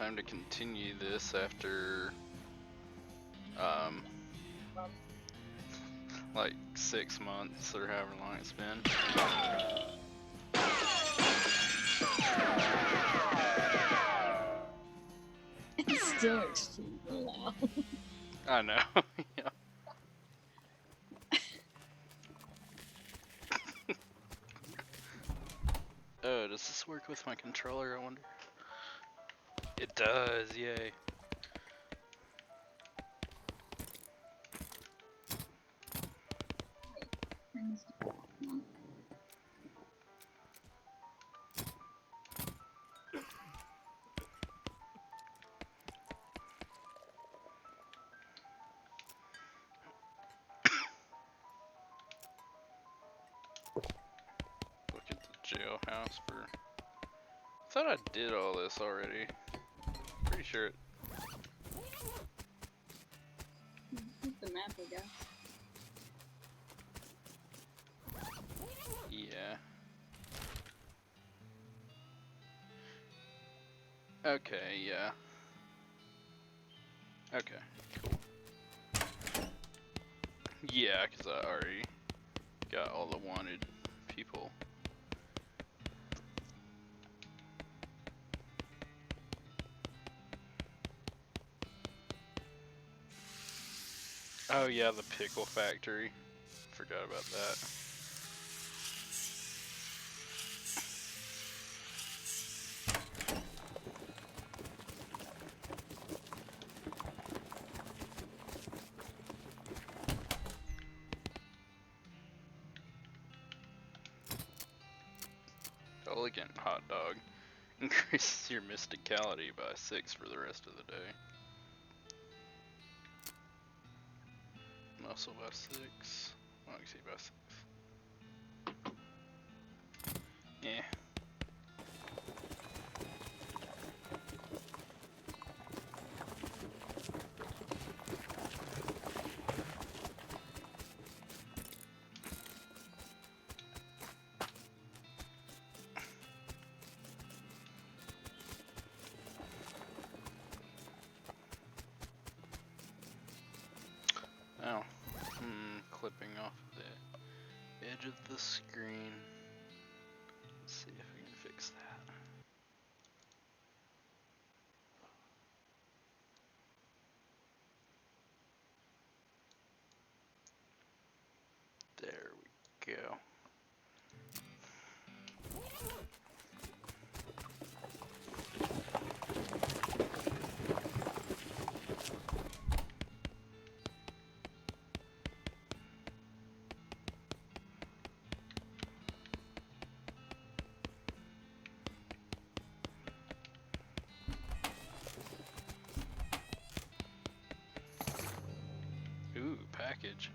time to continue this after, um, like 6 months or however long it's been. It's still extremely loud. I know. Yeah. Oh, does this work with my controller, I wonder? It does, yay. Look at the jailhouse for... I thought I did all this already. Pretty sure it... The map, I guess. Yeah. Okay, yeah. Okay, cool. Yeah, because I already got all the wanted people. Oh yeah, the pickle factory. Forgot about that. Elegant hot dog. Increases your mysticality by 6 for the rest of the day. Muscle by 6. Moxie by 6. Yeah. Oh. Clipping off the edge of the screen. Let's see if we can fix that. There we go. Ooh, package.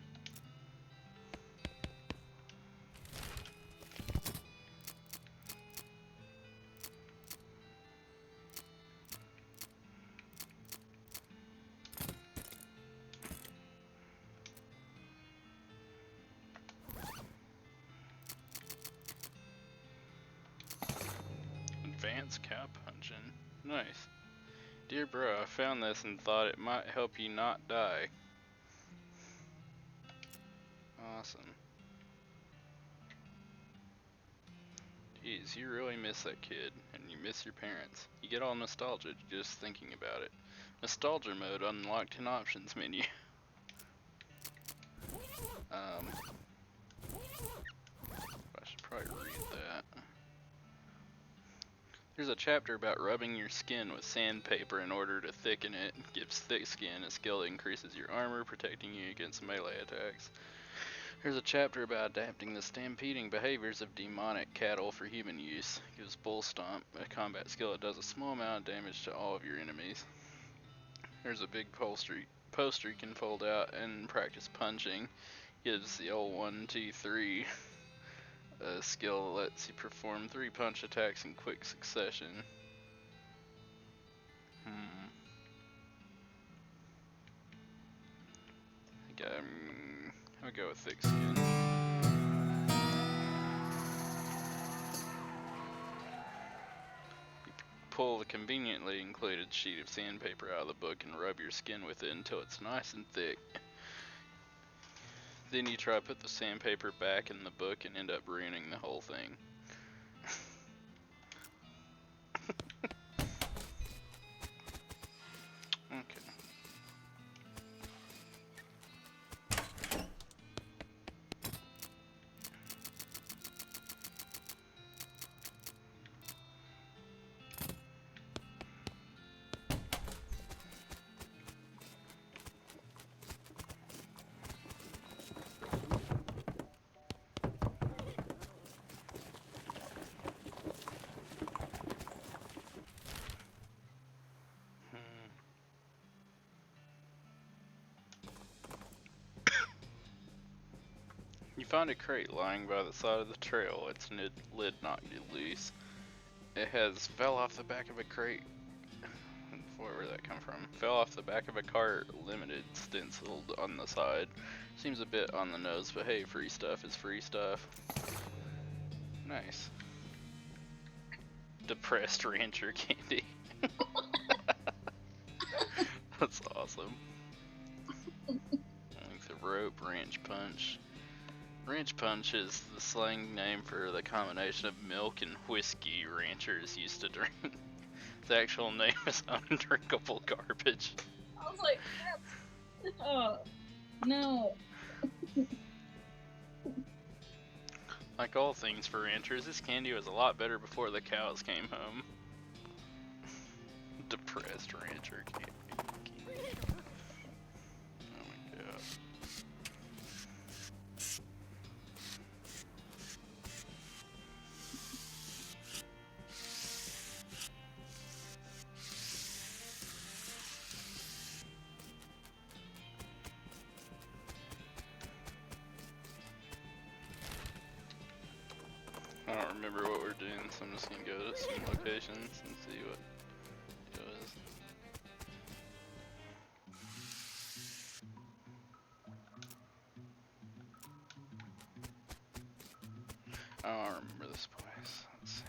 Advanced cow punching. Nice. Dear bro, I found this and thought it might help you not die. Awesome. Jeez, you really miss that kid, and you miss your parents. You get all nostalgic just thinking about it. Nostalgia mode unlocked in options menu. I should probably read that. There's a chapter about rubbing your skin with sandpaper in order to thicken it. Gives thick skin a skill that increases your armor, protecting you against melee attacks. There's a chapter about adapting the stampeding behaviors of demonic cattle for human use. Gives Bull Stomp a combat skill that does a small amount of damage to all of your enemies. There's a big poster you can fold out and practice punching. Gives the old 1, 2, 3 a skill that lets you perform 3 punch attacks in quick succession. I think I'll go with thick skin. pull the conveniently included sheet of sandpaper out of the book and rub your skin with it until it's nice and thick. Then you try to put the sandpaper back in the book and end up ruining the whole thing. Okay. You find a crate lying by the side of the trail. Its lid knocked loose. It has fell off the back of a crate. Where did that come from? Fell off the back of a cart, limited, stenciled on the side. Seems a bit on the nose, but hey, free stuff is free stuff. Nice. Depressed rancher candy. That's awesome. Length of rope, ranch punch. Ranch punch is the slang name for the combination of milk and whiskey ranchers used to drink. Its actual name is undrinkable garbage. I was like, that's... Oh, no. Like all things for ranchers, this candy was a lot better before the cows came home. Depressed rancher candy. Oh my god. I don't remember what we're doing, so I'm just gonna go to some locations and see what it was. I don't remember this place. Let's see.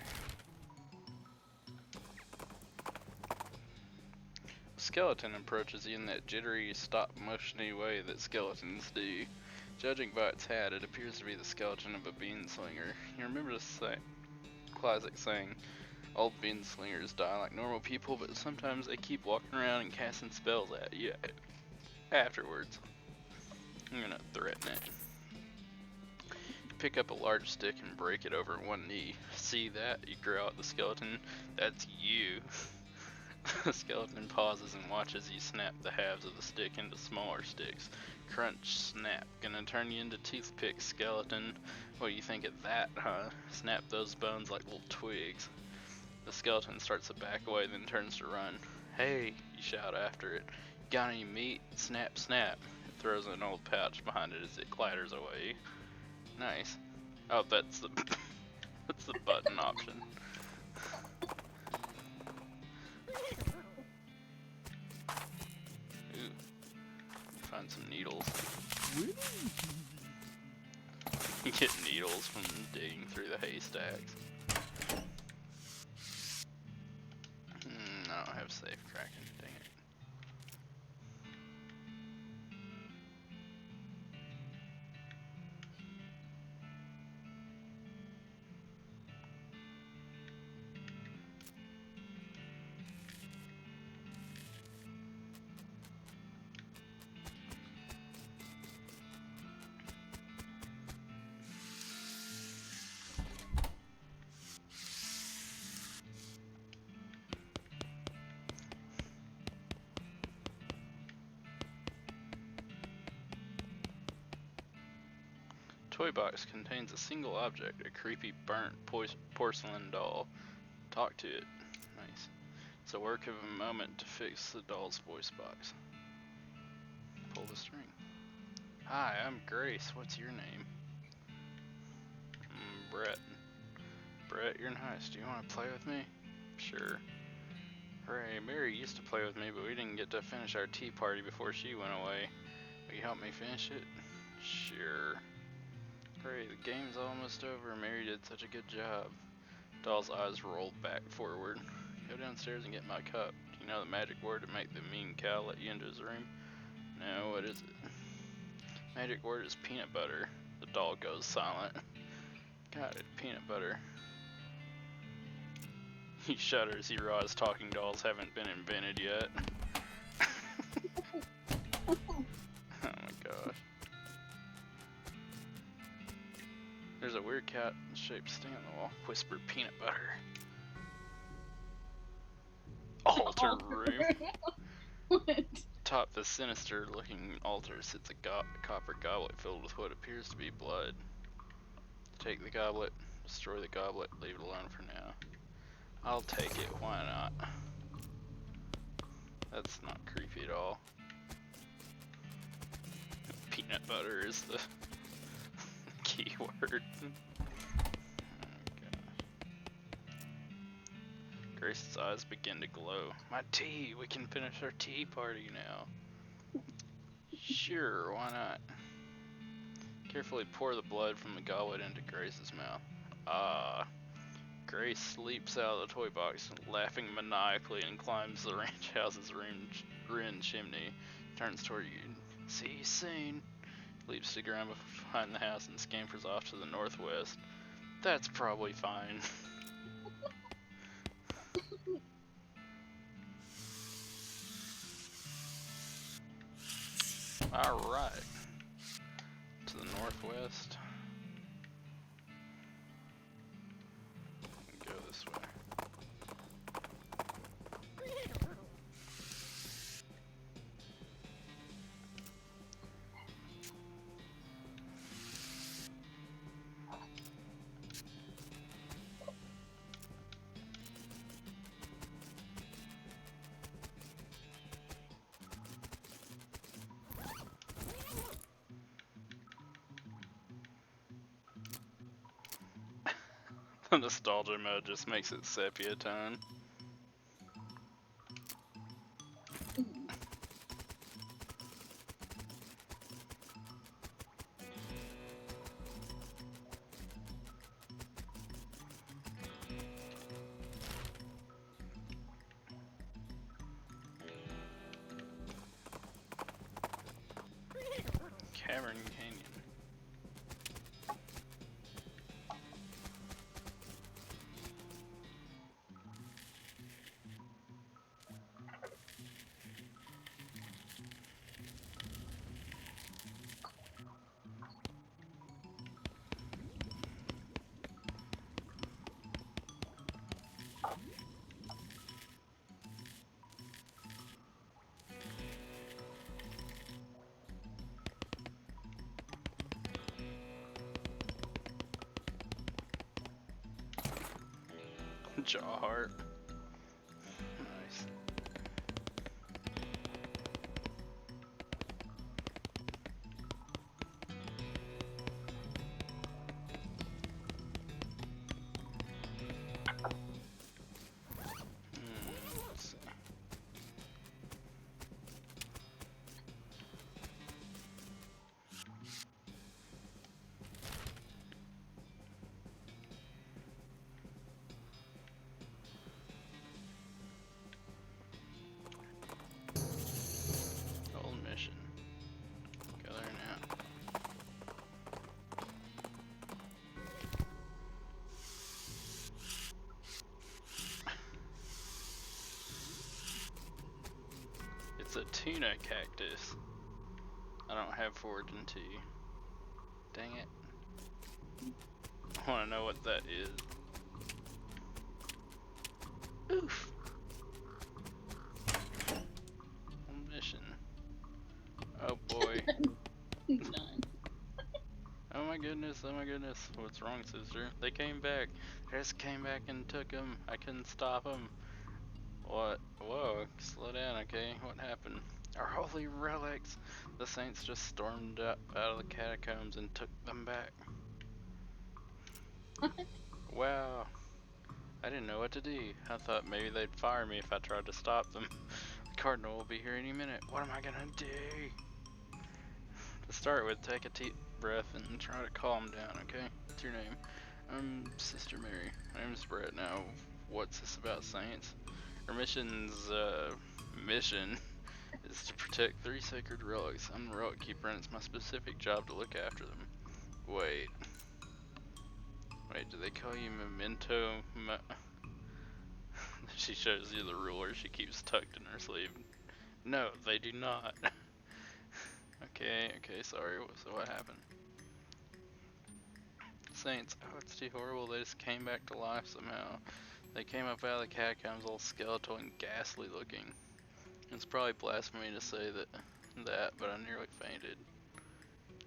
A skeleton approaches you in that jittery, stop-motiony way that skeletons do. Judging by its hat, it appears to be the skeleton of a bean slinger. You remember the classic saying, old bean slingers die like normal people, but sometimes they keep walking around and casting spells at you afterwards. I'm gonna threaten it. You pick up a large stick and break it over one knee. See that? You growl at the skeleton. That's you. The skeleton pauses and watches you snap the halves of the stick into smaller sticks. Crunch, snap. Gonna turn you into toothpicks, skeleton. What do you think of that, huh? Snap those bones like little twigs. The skeleton starts to back away, then turns to run. Hey, you shout after it. Got any meat? Snap, snap. It throws an old pouch behind it as it clatters away. Nice. Oh, that's the that's the button option. Ooh. Find some needles. You get needles from digging through the haystacks. I don't have safe cracking, dang it. Toy box contains a single object, a creepy burnt porcelain doll. Talk to it. Nice. It's a work of a moment to fix the doll's voice box. Pull the string. Hi, I'm Grace. What's your name? Brett. Brett, you're nice. Do you want to play with me? Sure. Hooray, Mary used to play with me, but we didn't get to finish our tea party before she went away. Will you help me finish it? Sure. Great, the game's almost over. Mary did such a good job. Doll's eyes rolled back forward. Go downstairs and get my cup. Do you know the magic word to make the mean cow let you into his room? No, what is it? Magic word is peanut butter. The doll goes silent. Got it, peanut butter. He shudders. He realizes talking dolls haven't been invented yet. Oh my gosh. There's a weird cat-shaped stain on the wall. Whispered peanut butter. Altar room. What? Atop the sinister-looking altar sits a copper goblet filled with what appears to be blood. Take the goblet, destroy the goblet, leave it alone for now. I'll take it, why not? That's not creepy at all. Peanut butter is the key word. Grace's eyes begin to glow. My tea! We can finish our tea party now. Sure, why not? Carefully pour the blood from the goblet into Grace's mouth. Ah. Grace leaps out of the toy box, laughing maniacally, and climbs the ranch house's ruined chimney. Turns toward you. See you soon. Leaps to ground behind the house and scampers off to the northwest. That's probably fine. Alright. To the northwest. Go this way. The nostalgia mode just makes it sepia tone. Cavern Canyon. Jaw heart. Nice. Let's see. Old mission. Go there now. It's a tuna cactus. I don't have foraging tea. Dang it. I want to know what that is. Oof. Mission. Oh boy. None. Oh my goodness, oh my goodness. What's wrong, sister? They came back. They just came back and took him. I couldn't stop him. What? Whoa, slow down, okay? What happened? Our holy relics. The saints just stormed up out of the catacombs and took them back. What? Wow. I didn't know what to do. I thought maybe they'd fire me if I tried to stop them. The cardinal will be here any minute. What am I gonna do? To start with, take a deep breath and try to calm down, okay? What's your name? I'm Sister Mary. My name's Brett. Now, What's this about, Saints? Our mission is to protect 3 sacred relics. I'm the relic keeper and it's my specific job to look after them. Wait, do they call you Memento? She shows you the ruler she keeps tucked in her sleeve. No, they do not. Okay, sorry, so what happened? Saints, oh, it's too horrible, they just came back to life somehow. They came up out of the catacombs all skeletal and ghastly looking. It's probably blasphemy to say that, but I nearly fainted.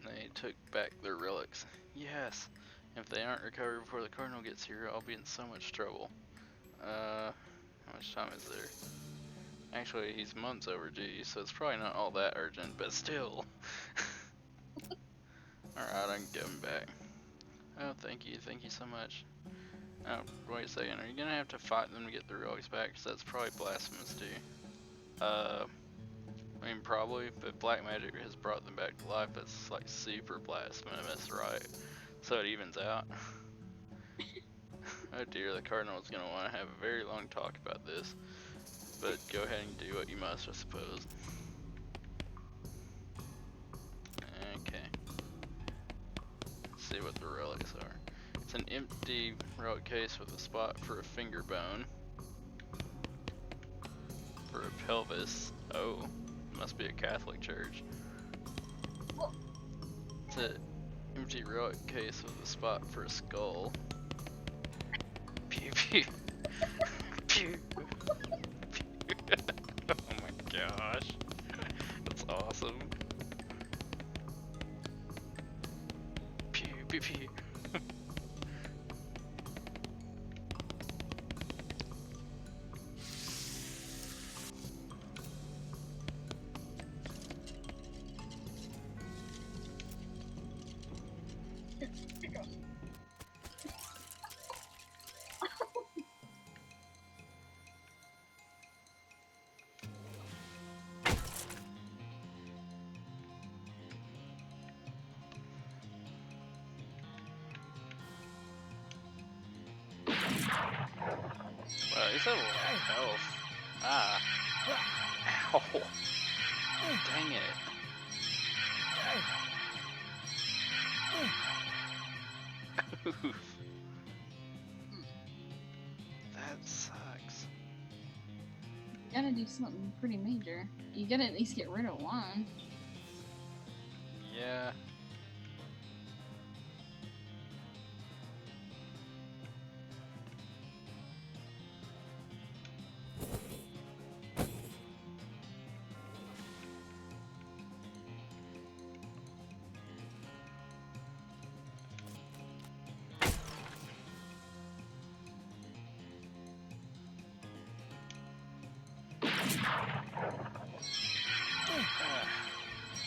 They took back their relics. Yes, if they aren't recovered before the Cardinal gets here, I'll be in so much trouble. How much time is there? Actually, he's months overdue, so it's probably not all that urgent, but still. Alright, I can get him back. Oh, thank you so much. Oh, wait a second, are you gonna have to fight them to get the relics back? Because that's probably blasphemous too. I mean, probably, but black magic has brought them back to life. That's like super blasphemous, right? So it evens out. Oh dear, the Cardinal is gonna want to have a very long talk about this. But go ahead and do what you must, I suppose. Okay. Let's see what the relics are. It's an empty relic case with a spot for a finger bone. For a pelvis. Oh, must be a Catholic church. It's an empty relic case with a spot for a skull. Pew pew. Pew. Pew. Oh my gosh. That's awesome. Pew pew pew. Wow, he's at a lot of health. Ah. Ow. Dang it. Oof. That sucks. You gotta do something pretty major. You gotta at least get rid of one. Yeah.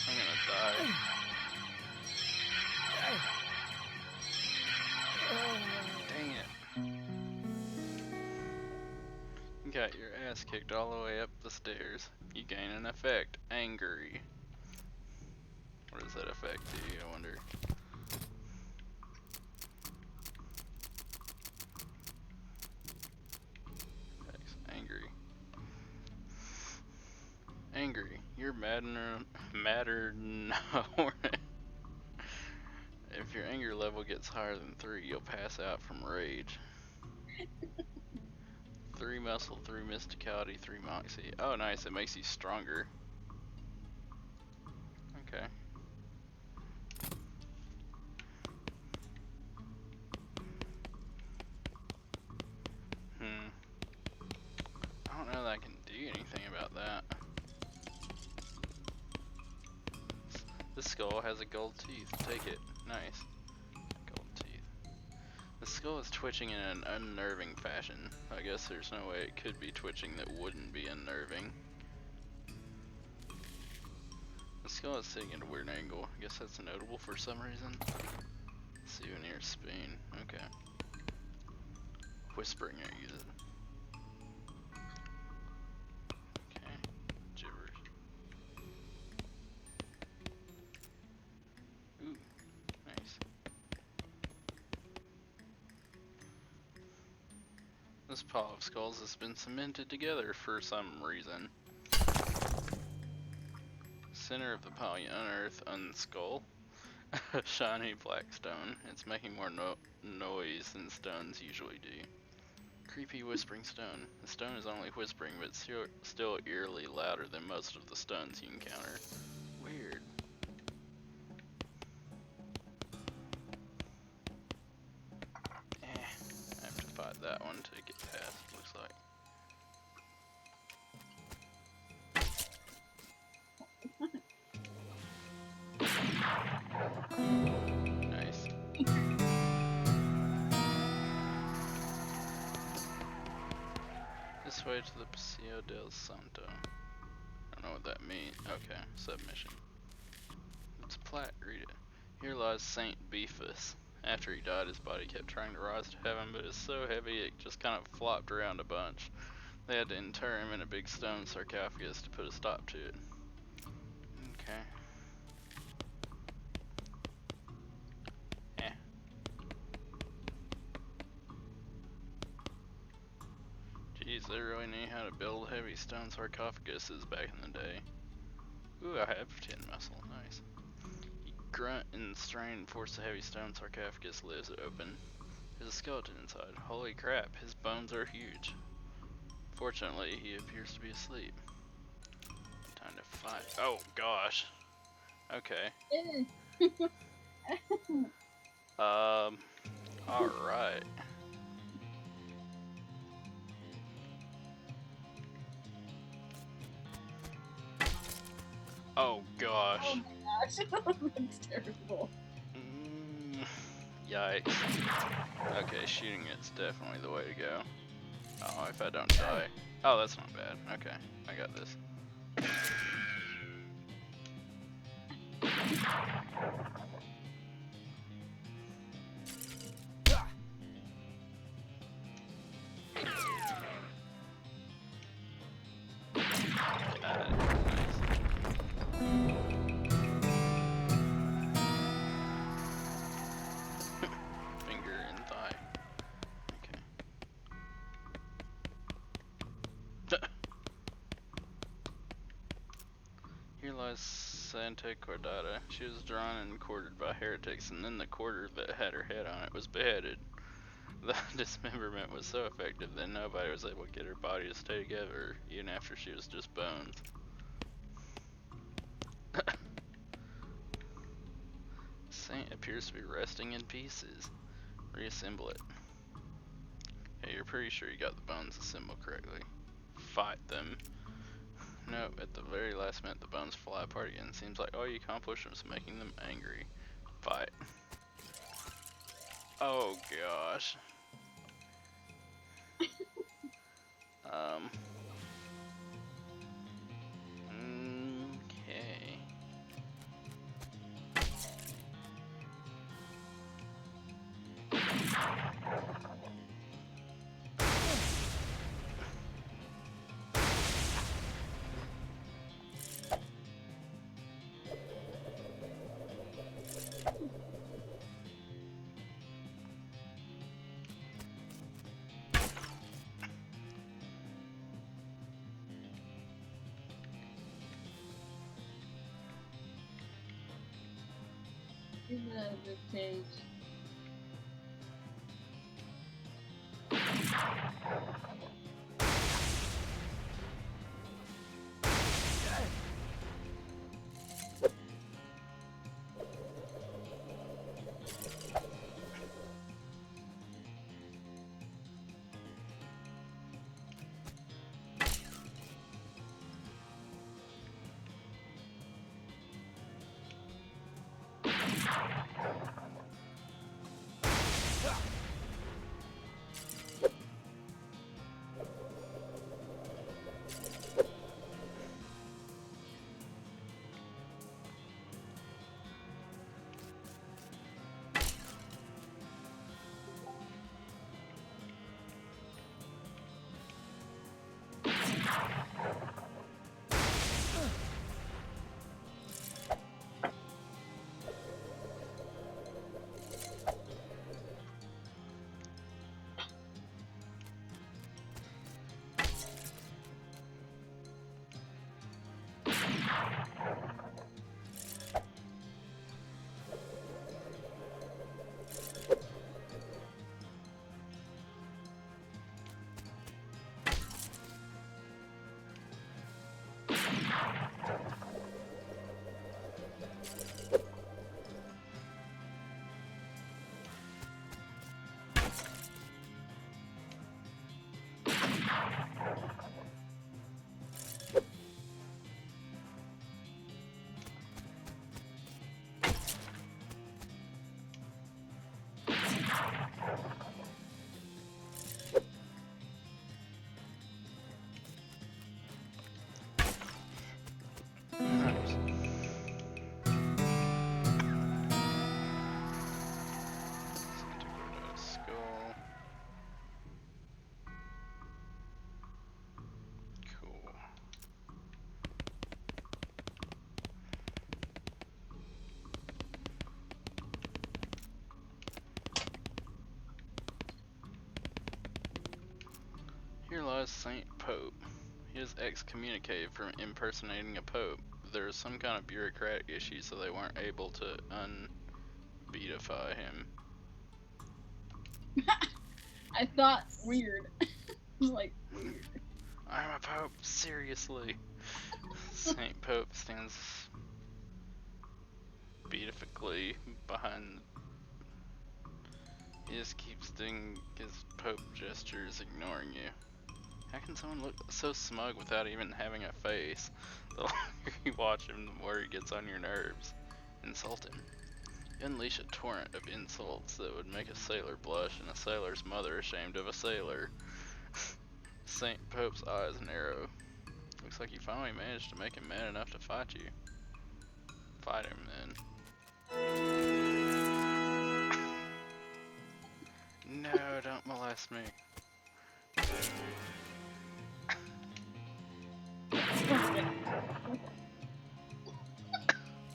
I'm gonna die. Dang it. You got your ass kicked all the way up the stairs. You gain an effect. Angry. What does that effect do, I wonder? Angry. Angry. You're madder hornet. If your anger level gets higher than 3, you'll pass out from rage. 3 muscle, 3 mysticality, 3 moxie. Oh nice, it makes you stronger. Okay. I don't know that I can do anything about that. This skull has a gold teeth. Take it. Nice. Gold teeth. The skull is twitching in an unnerving fashion. I guess there's no way it could be twitching that wouldn't be unnerving. The skull is sitting at a weird angle. I guess that's notable for some reason. Souvenir spoon. Okay. Whispering I use it. Okay. Gibberish. Ooh. Nice. This pile of skulls has been cemented together for some reason. Center of the pile, you unearth unskull. A shiny black stone. It's making more noise than stones usually do. Creepy whispering stone. The stone is only whispering, but still eerily louder than most of the stones you encounter. Weird. I have to fight that one to get past, looks like. Nice. This way to the Paseo del Santo. I don't know what that means. Okay, submission. It's plat, read it. Here lies Saint Beefus. After he died, his body kept trying to rise to heaven, but it's so heavy it just kind of flopped around a bunch. They had to inter him in a big stone sarcophagus to put a stop to it. Okay. Geez, they really knew how to build heavy stone sarcophaguses back in the day. Ooh, I have 10 muscle. Nice. You grunt and strain and force the heavy stone sarcophagus lids open. There's a skeleton inside. Holy crap, his bones are huge. Fortunately, he appears to be asleep. Time to fight. Oh gosh. Okay. Alright. Oh gosh. Oh my gosh, that's terrible. Yikes. Okay, shooting it's definitely the way to go. Oh, if I don't die. Oh, that's not bad. Okay, I got this. Santa Cordata. She was drawn and quartered by heretics, and then the quarter that had her head on it was beheaded. The dismemberment was so effective that nobody was able to get her body to stay together, even after she was just bones. Saint appears to be resting in pieces. Reassemble it. Hey, you're pretty sure you got the bones assembled correctly. Fight them. No, at the very last minute the bones fly apart again. Seems like all you accomplished was making them angry. Fight. Oh gosh. Okay. The cage. Nice. Disintegrate a skull. Cool. Here lies Saint Pope. He is excommunicated from impersonating a pope. There was some kind of bureaucratic issue, so they weren't able to unbeatify him. I thought weird. I was like, weird. I'm a pope, seriously. Saint Pope stands beatifically behind. He just keeps doing his pope gestures, ignoring you. How can someone look so smug without even having a face? The longer you watch him, the more he gets on your nerves. Insult him. You unleash a torrent of insults that would make a sailor blush and a sailor's mother ashamed of a sailor. Saint Pope's eyes narrow. Looks like you finally managed to make him mad enough to fight you. Fight him then. No, don't molest me.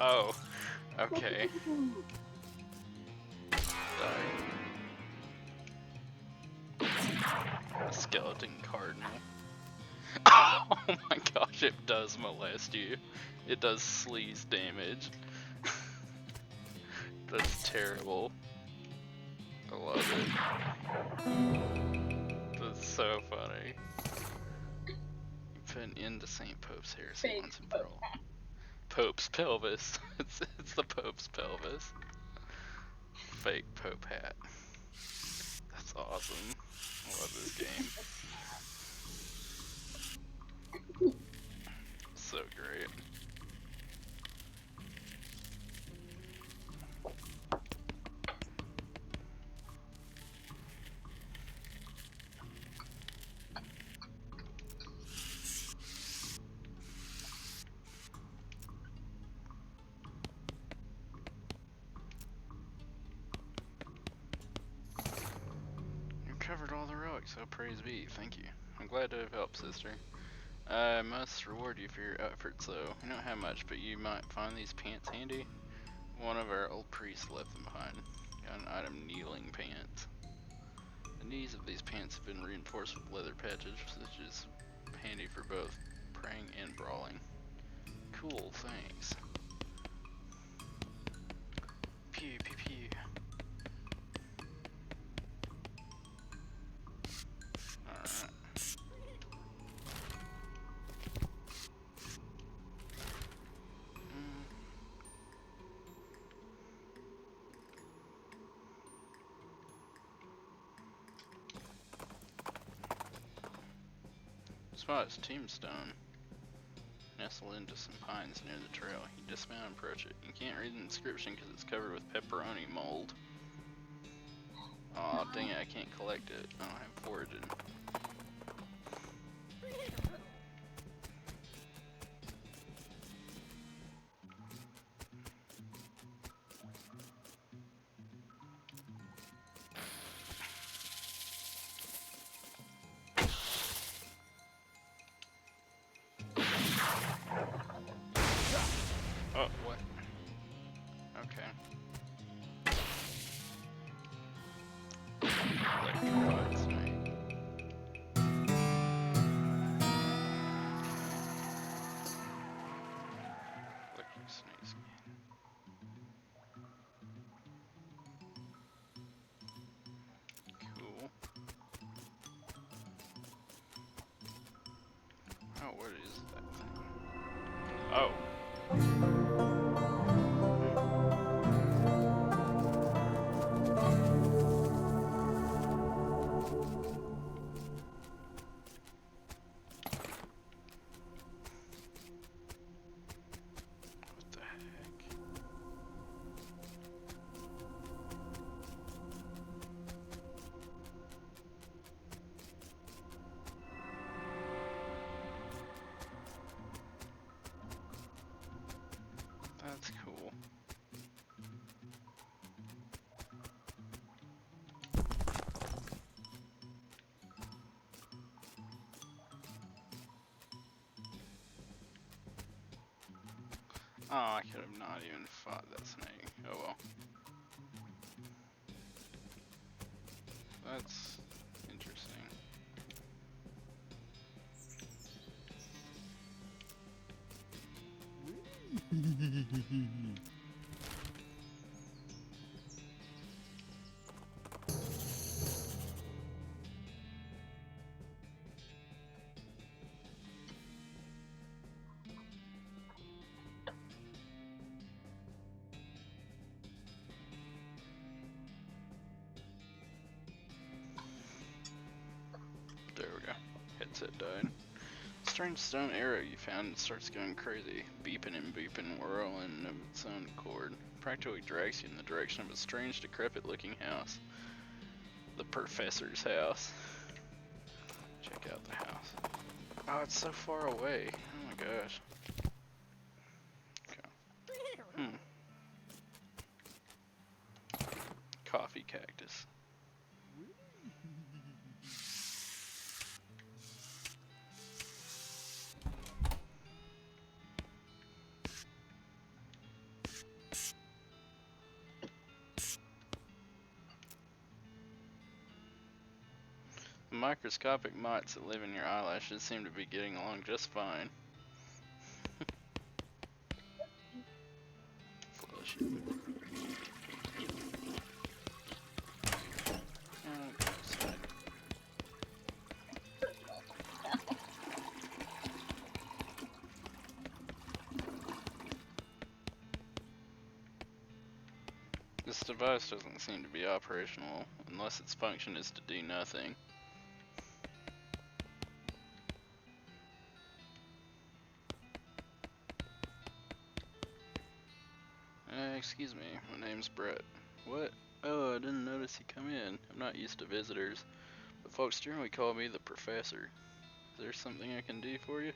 Oh, okay. A skeleton cardinal. Oh my gosh, it does molest you. It does sleaze damage. That's terrible. I love it. That's so funny. You put an end to Saint Pope's heresy Fake once and for all. Pope's pelvis. It's the Pope's pelvis. Fake Pope hat. That's awesome. I love this game. So great. Covered all the relics, so praise be. Thank you. I'm glad to have helped, sister. I must reward you for your efforts, though. You don't have much, but you might find these pants handy. One of our old priests left them behind. Got an item, kneeling pants. The knees of these pants have been reinforced with leather patches, which is handy for both praying and brawling. Cool, thanks. Pew, pew, pew. Alright. Spot is tombstone. Nestled into some pines near the trail. You dismount and approach it. You can't read the inscription because it's covered with pepperoni mold. Aw, dang it, I can't collect it. I don't have foraging. Oh, what? Okay. Electrifies me. Oh, what is that thing? Oh. What the heck? That's cool. Oh, I could have not even fought that snake. Oh well. That's interesting. There we go. Headset died. Strange stone arrow you found starts going crazy, beeping and beeping, whirling of its own accord. Practically drags you in the direction of a strange, decrepit-looking house. The professor's house. Check out the house. Oh, it's so far away. Oh my gosh. Okay. Coffee cactus. The microscopic mites that live in your eyelashes seem to be getting along just fine. Flush it. This device doesn't seem to be operational unless its function is to do nothing. Excuse me, my name's Brett. What? Oh, I didn't notice you come in. I'm not used to visitors, but folks generally call me the professor. Is there something I can do for you?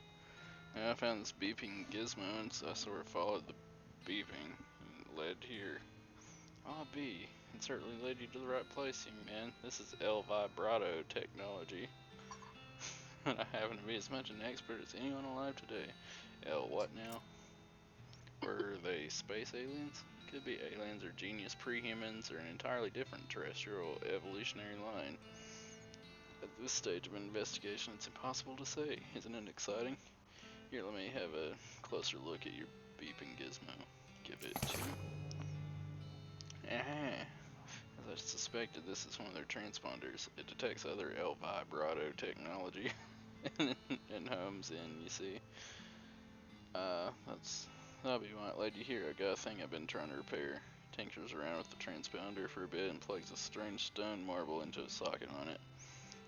I found this beeping gizmo, and so I sort of followed the beeping and led here. Ah, B. It certainly led you to the right place, young man. This is L vibrato technology. And I happen to be as much an expert as anyone alive today. L what now? Were they space aliens? Could be aliens or genius prehumans or an entirely different terrestrial evolutionary line. At this stage of investigation, it's impossible to say. Isn't it exciting? Here, let me have a closer look at your beeping gizmo. Give it to me. Aha! As I suspected, this is one of their transponders. It detects other L vibrato technology and homes in, you see. That'll be why it led you here. I got a thing I've been trying to repair. Tinkers around with the transponder for a bit and plugs a strange stone marble into a socket on it.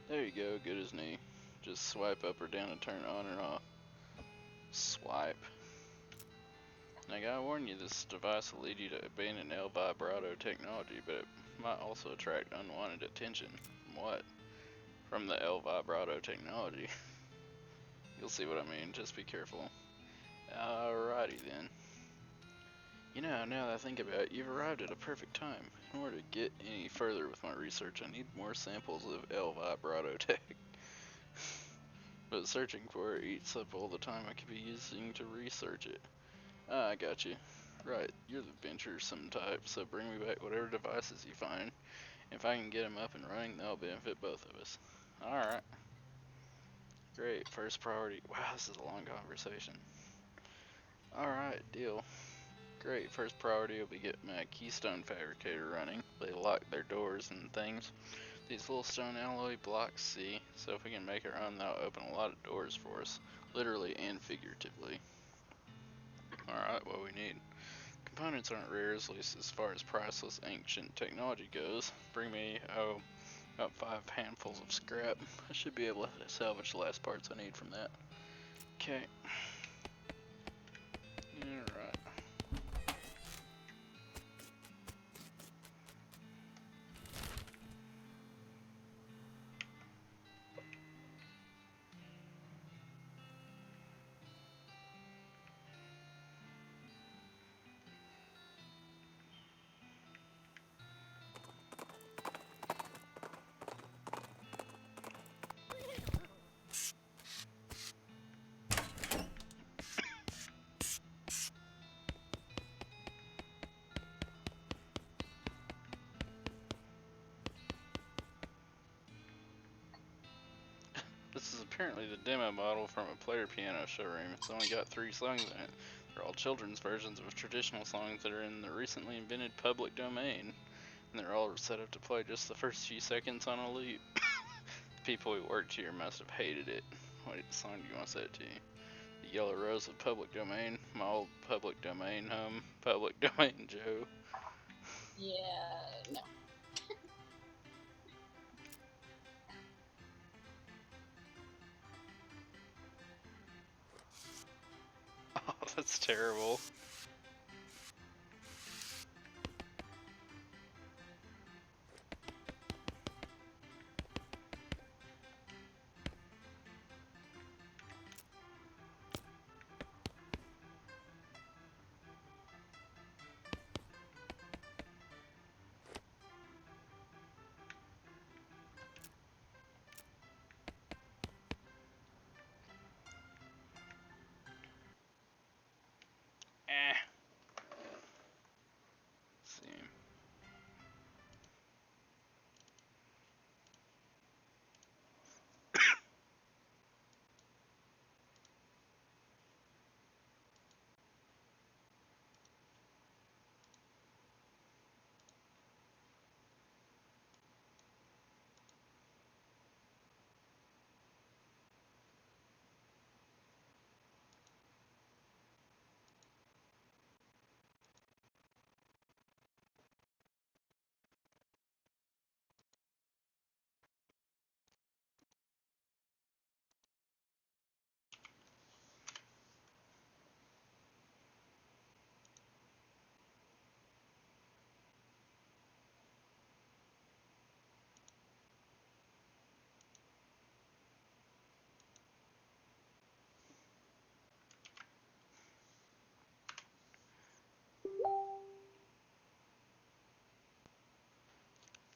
There you go, good as new. Just swipe up or down to turn it on or off. Swipe. I gotta warn you, this device will lead you to abandon L vibrato technology, but it might also attract unwanted attention. From what? From the L vibrato technology. You'll see what I mean, just be careful. Alrighty then. You know, now that I think about it, you've arrived at a perfect time. In order to get any further with my research, I need more samples of L vibrato tech. But searching for it eats up all the time I could be using to research it. Ah, I got you. Right, you're the venturesome type, so bring me back whatever devices you find. If I can get them up and running, that'll benefit both of us. Alright. Great, first priority. Wow, this is a long conversation. Alright, deal. Great, first priority will be getting my keystone fabricator running. They lock their doors and things. These little stone alloy blocks, see? So if we can make our own, that'll open a lot of doors for us, literally and figuratively. Alright, what we need. Components aren't rare, at least as far as priceless ancient technology goes. Bring me, about 5 handfuls of scrap. I should be able to salvage the last parts I need from that. Okay. Alright. This is apparently the demo model from a player piano showroom. It's only got 3 songs in it. They're all children's versions of traditional songs that are in the recently invented public domain. And they're all set up to play just the first few seconds on a loop. The people who worked here must have hated it. What song do you want to set to? The Yellow Rose of Public Domain, my old public domain home, public domain Joe. Yeah, no. Oh, that's terrible. Eh. Let's see.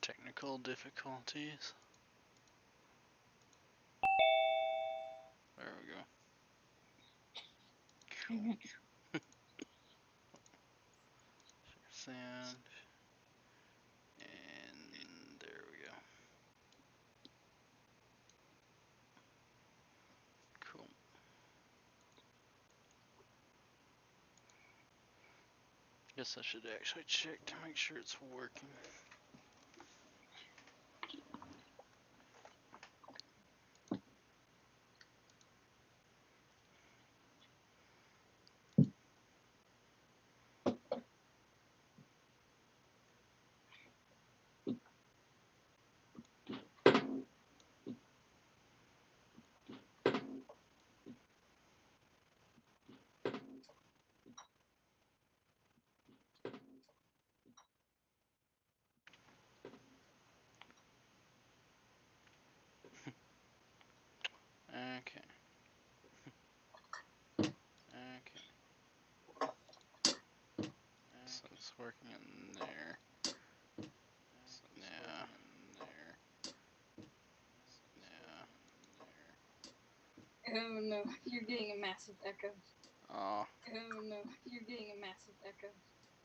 Technical difficulties. There we go. Sound. And there we go. Cool. Guess I should actually check to make sure it's working. Okay. Okay. So it's working in there. Yeah. Yeah. Oh no, you're getting a massive echo. Aw. Oh no, you're getting a massive echo.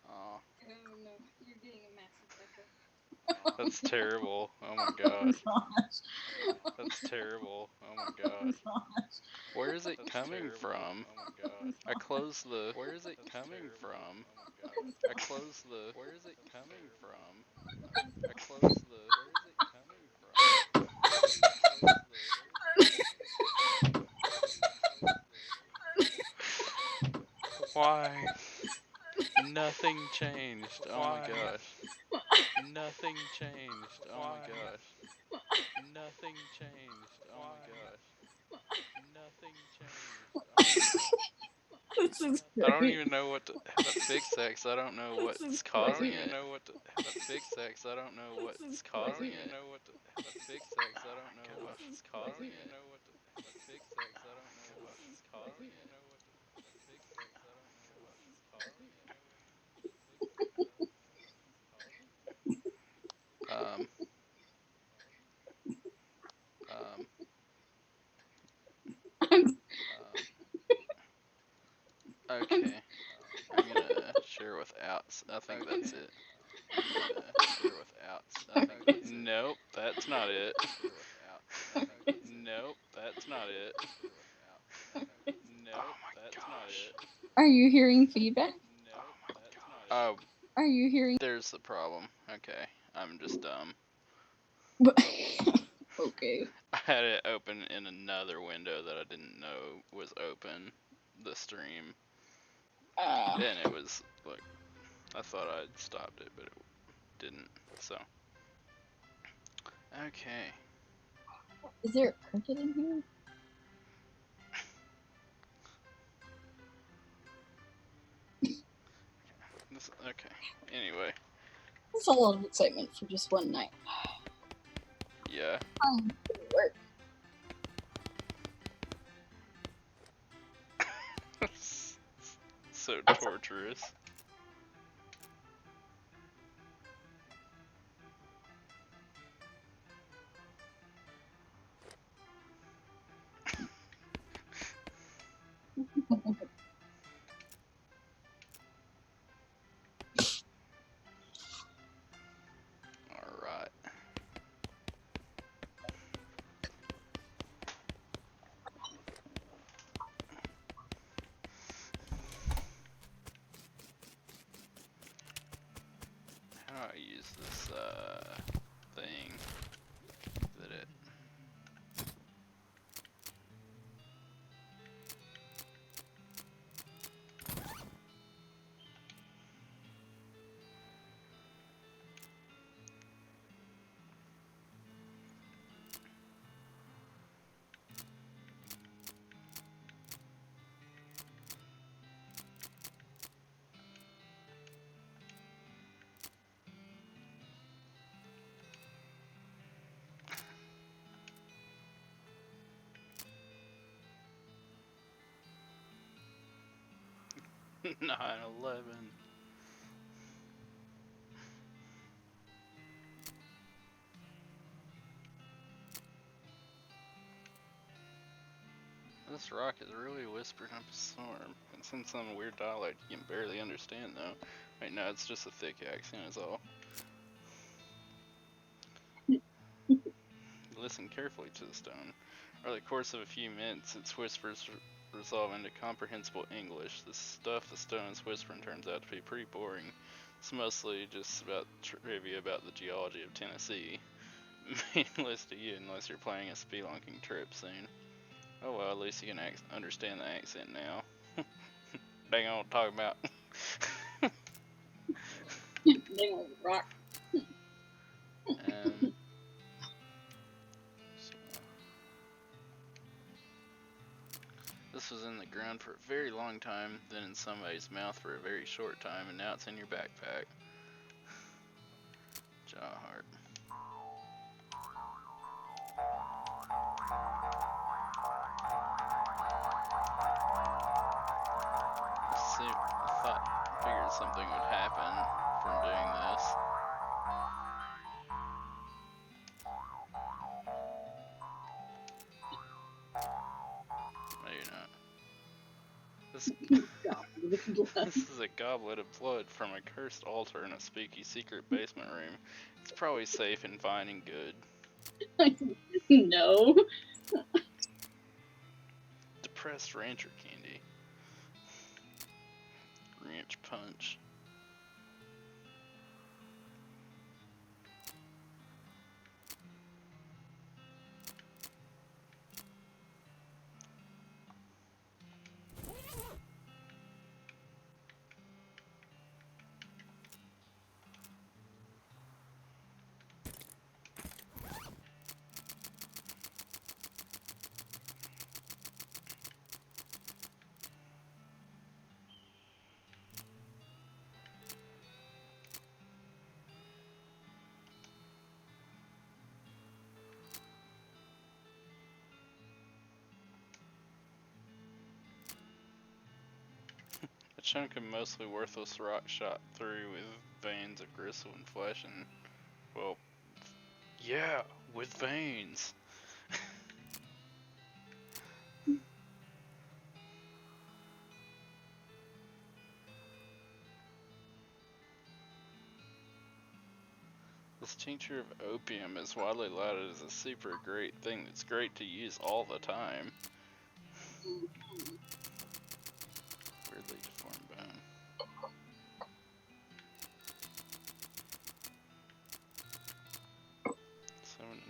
Aw. Oh no, you're getting a massive echo. That's terrible. Oh my Oh gosh. gosh. That's terrible. Oh my Oh gosh. gosh. Where is it That's coming terrible. from? Oh my gosh. I closed the. Where is it That's coming terrible. from? Oh my gosh. I closed the. Where is it coming from? I closed the. Where is it coming Why? Nothing changed. Oh my gosh. Nothing changed. Oh my gosh. Nothing changed. Oh my gosh. Nothing changed. Oh my gosh. This is I don't great. even know how to fix that 'cause I don't know This what's is causing great. it. How to fix that 'cause I don't know This is what's causing great. it. How to fix that 'cause I don't know what's causing it. How to fix that 'cause I don't know what's causing it. How to fix that 'cause I don't know what's causing it. Um. Um. Okay. I'm gonna share with outs. I think that's it. I'm gonna share with outs. I think that's it. Nope, that's not it. Nope, that's not it. Nope, that's not it. Are you hearing feedback? Nope, that's not it. Oh, Are you hearing? there's the problem. Okay, I'm just dumb. Okay. I had it open in another window that I didn't know was open. The stream. And it was like, I thought I'd stopped it, but it didn't. So. Okay. Is there a cricket in here? Okay. Anyway. That's a lot of excitement for just one night. Yeah. Work. So torturous. Alright. How do I use this thing that it – 9/11. This rock is really whispering up a storm. It's in some weird dialect you can barely understand though. Wait, no, it's just a thick accent is all. Listen carefully to the stone. Over the course of a few minutes, its whispers resolve into comprehensible English. The stuff the stone is whispering turns out to be pretty boring. It's mostly just about trivia about the geology of Tennessee. Meaningless to you unless you're planning a spelunking trip soon. Oh well, at least you can understand the accent now. Dang, I don't talk about. Dang old rock. This was in the ground for a very long time, then in somebody's mouth for a very short time, and now it's in your backpack. Jawheart. I figured something would happen from doing this. Maybe not. This is a goblet of blood from a cursed altar in a spooky secret basement room. It's probably safe and fine and good. No. Depressed rancher candy. Ranch punch. chunk of mostly worthless rock shot through with veins of gristle and flesh and, well, yeah, with veins. This tincture of opium is widely lauded as a super great thing that's great to use all the time. Weirdly deformed bone. Seven to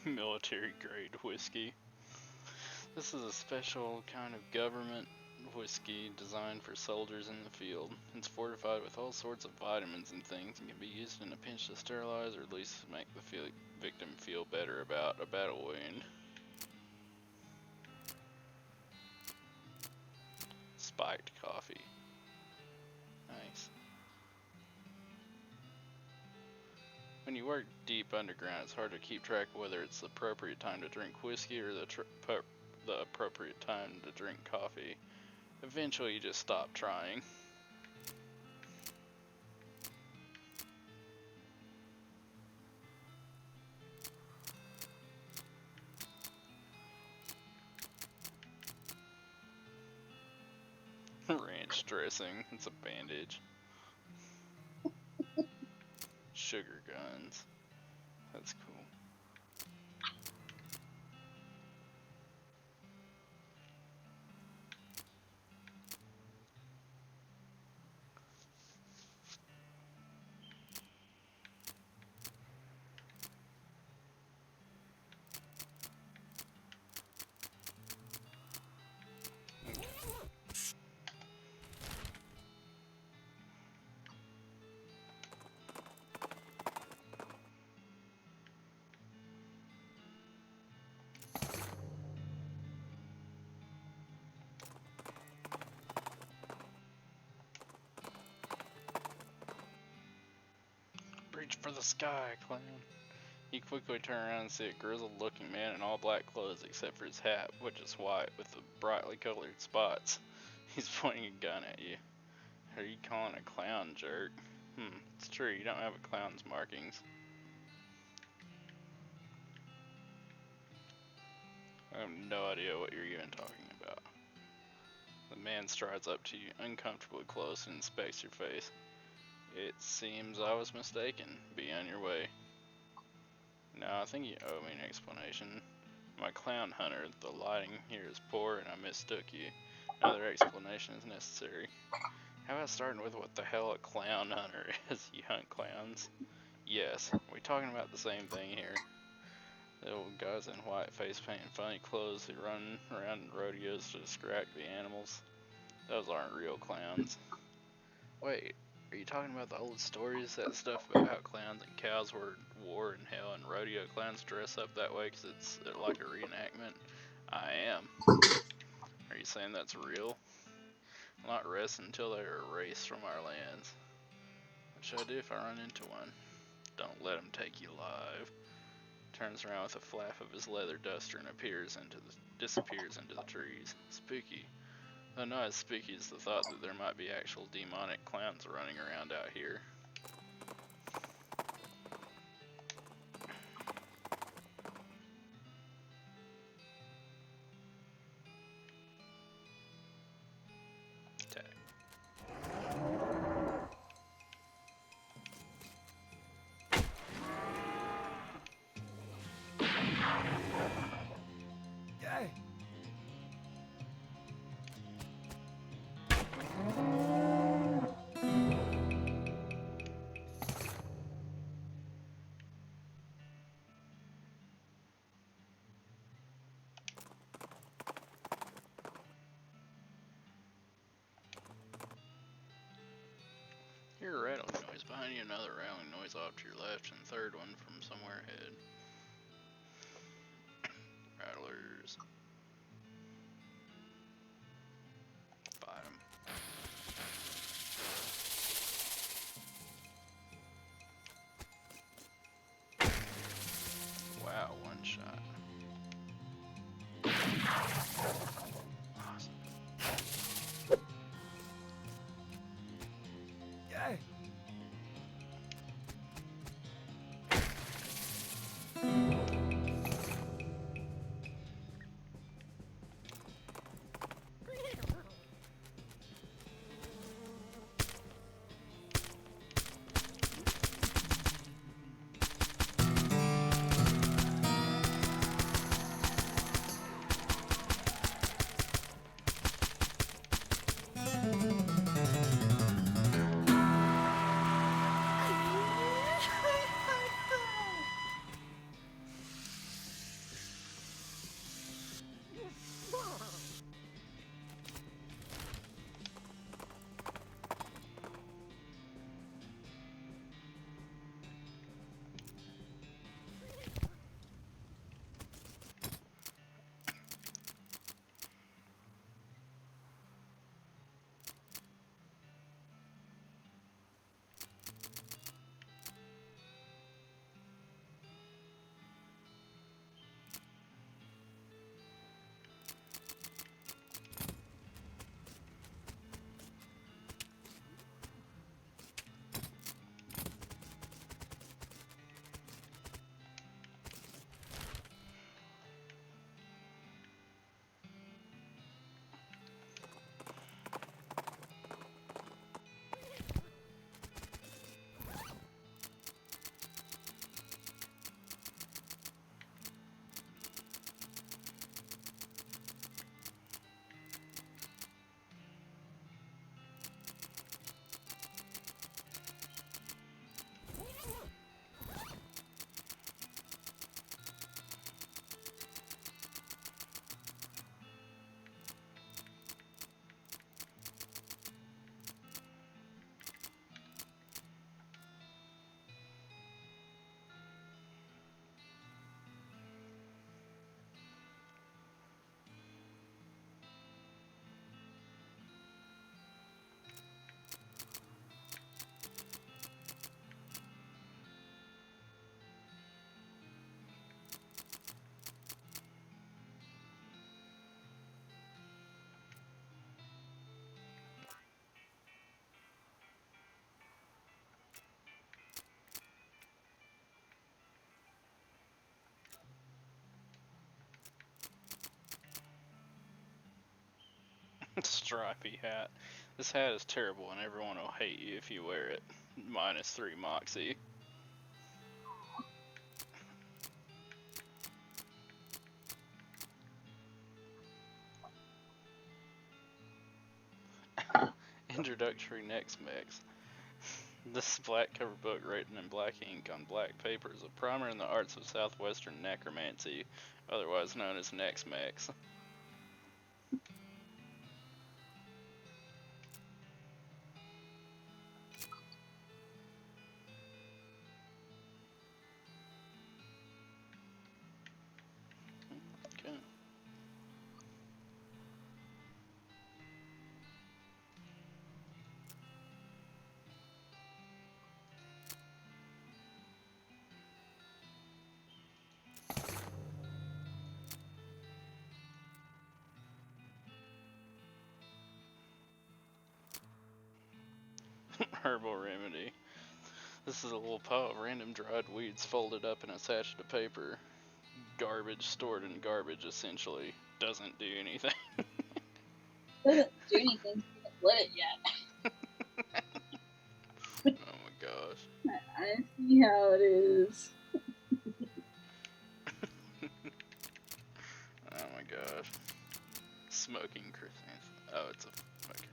9. Military grade whiskey. This is a special kind of government whiskey designed for soldiers in the field. It's fortified with all sorts of vitamins and things and can be used in a pinch to sterilize or at least make the victim feel better about a battle wound. Spiked coffee. Nice. When you work deep underground, it's hard to keep track of whether it's the appropriate time to drink whiskey or the appropriate time to drink coffee. Eventually, you just stop trying. Ranch dressing. It's a bandage. Sugar guns. That's cool. Reach for the sky, clown. You quickly turn around and see a grizzled looking man in all black clothes except for his hat, which is white with the brightly colored spots. He's pointing a gun at you. Who are you calling a clown, jerk? It's true, you don't have a clown's markings. I have no idea what you're even talking about. The man strides up to you, uncomfortably close, and inspects your face. It seems I was mistaken. Be on your way. No, I think you owe me an explanation. I'm a clown hunter. The lighting here is poor and I mistook you. No other explanation is necessary. How about starting with what the hell a clown hunter is? You hunt clowns? Yes. Are we talking about the same thing here? The old guys in white face paint and funny clothes who run around in rodeos to distract the animals. Those aren't real clowns. Wait, are you talking about the old stories? That stuff about how clowns and cows were war and hell and rodeo clowns dress up that way because it's like a reenactment? I am. Are you saying that's real? I'll not rest until they are erased from our lands. What should I do if I run into one? Don't let him take you alive. Turns around with a flap of his leather duster and disappears into the trees. Spooky. Though not as spooky as the thought that there might be actual demonic clowns running around out here. Attack. Hey. noise off to your left and third one from somewhere ahead. Rattlers. Fight 'em. Wow, one shot. Awesome. Yay! Stripy hat. This hat is terrible and everyone will hate you if you wear it. -3 Moxie. Introductory Next Mix. This black cover book written in black ink on black paper is a primer in the arts of southwestern necromancy, otherwise known as Next Mix. Okay. Herbal remedy. This is a little pile of random dried weeds folded up in a sachet of paper. Garbage stored in garbage, essentially. Doesn't do anything. Doesn't do anything. Haven't lit it yet. Oh my gosh. I see how it is. Oh my gosh. Smoking Christmas. Oh, it's a. Okay.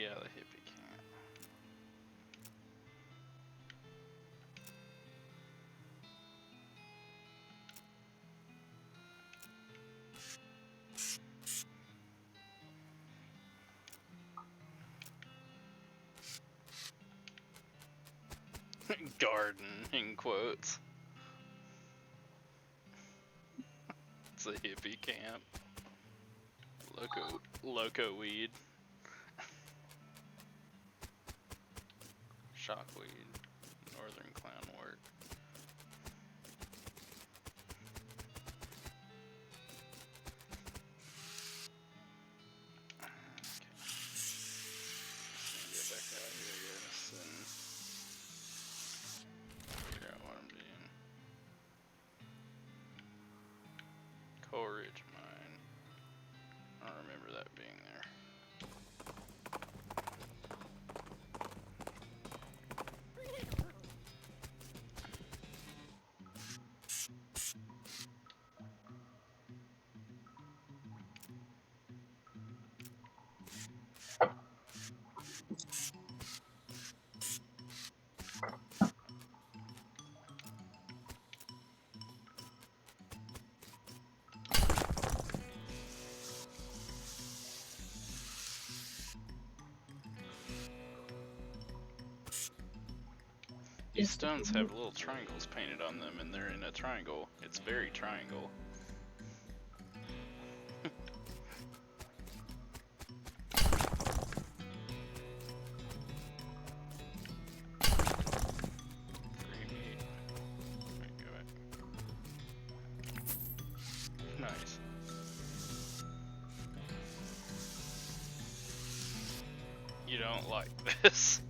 Yeah, the hippie camp. Garden, in quotes. It's a hippie camp. Loco weed. Shockweed. Northern clownwort. Get back out here, I guess, and figure out what I'm doing. Coleridge mine. I don't remember that being there. These stones have little triangles painted on them, and they're in a triangle. It's very triangle. Free meat. Wait, go back. Nice. You don't like this.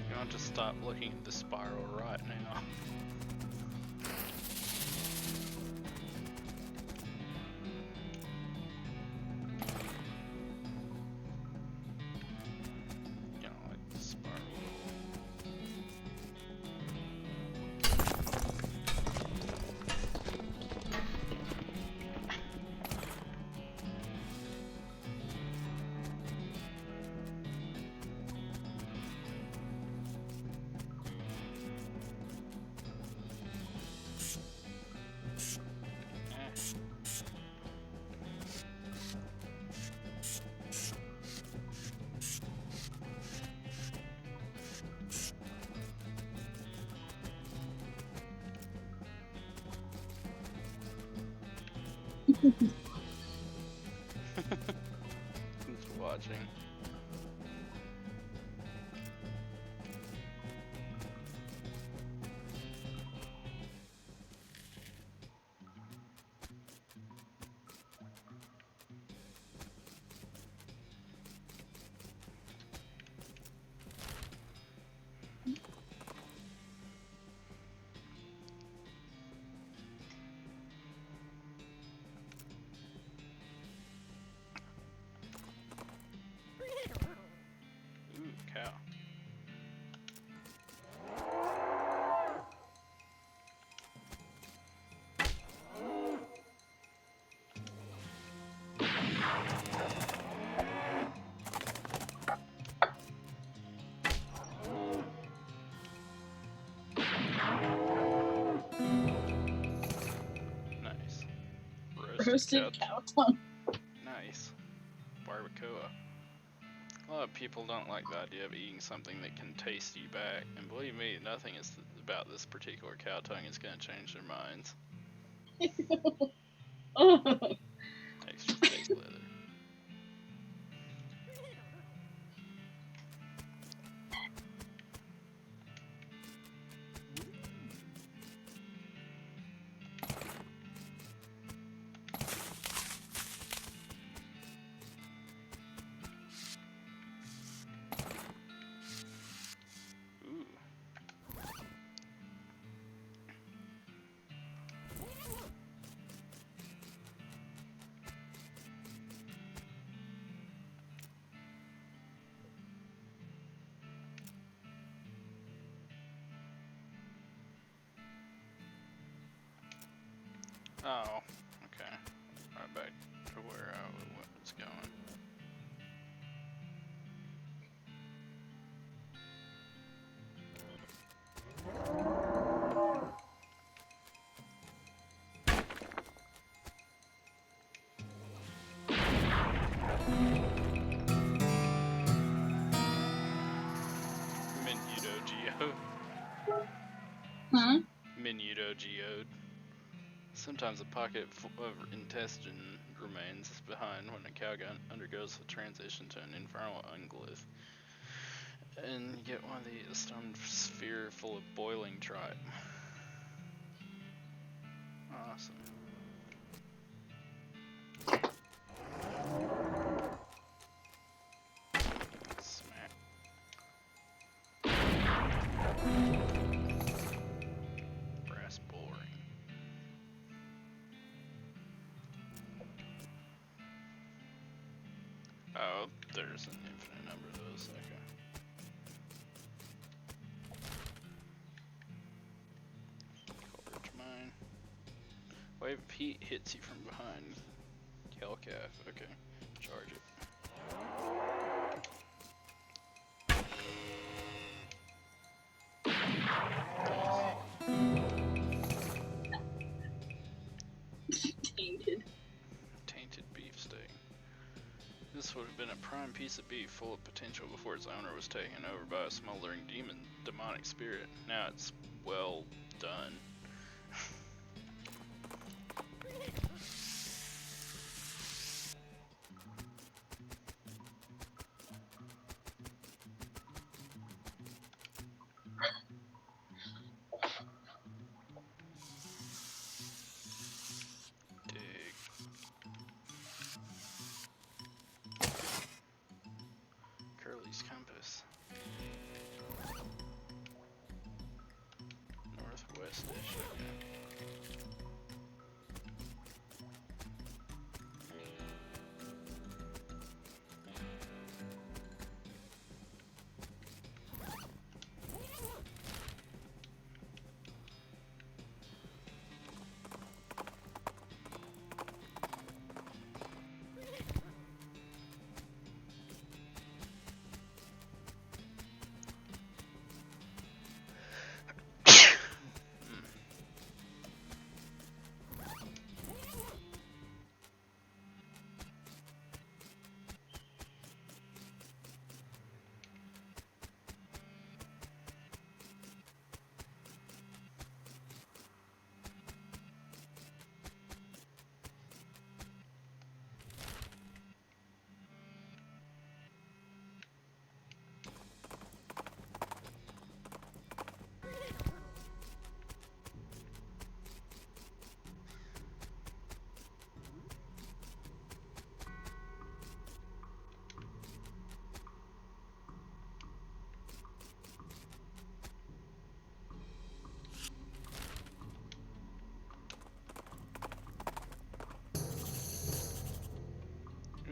You want to stop looking at the spiral right now. You don't like the spiral. Just watching. Ooh, cow. Nice. Roasted cow tongue. Nice. Barbacoa. A lot of people don't like the idea of eating something that can taste you back, and believe me, nothing is about this particular cow tongue is going to change their minds. Extra thick leather. Ooh. Oh, okay. Right back to where I was going. Minuto geode. Huh? Minuto geode. Sometimes a pocket of intestine remains behind when a cow undergoes the transition to an infernal unglyph. And you get one of these, a stone sphere full of boiling tripe. Awesome. Smack. Brass bull ring. Oh, there's an infinite number of those. Okay. Coleridge mine. Wave of heat hits you from behind. Hellcalf. Okay. Charge it. Tainted. Tainted beefsteak. This would have been a prime piece of beef full of potential before its owner was taken over by a smoldering demonic spirit. Now it's well done. Dig. Curly's compass. Northwest-ish, okay.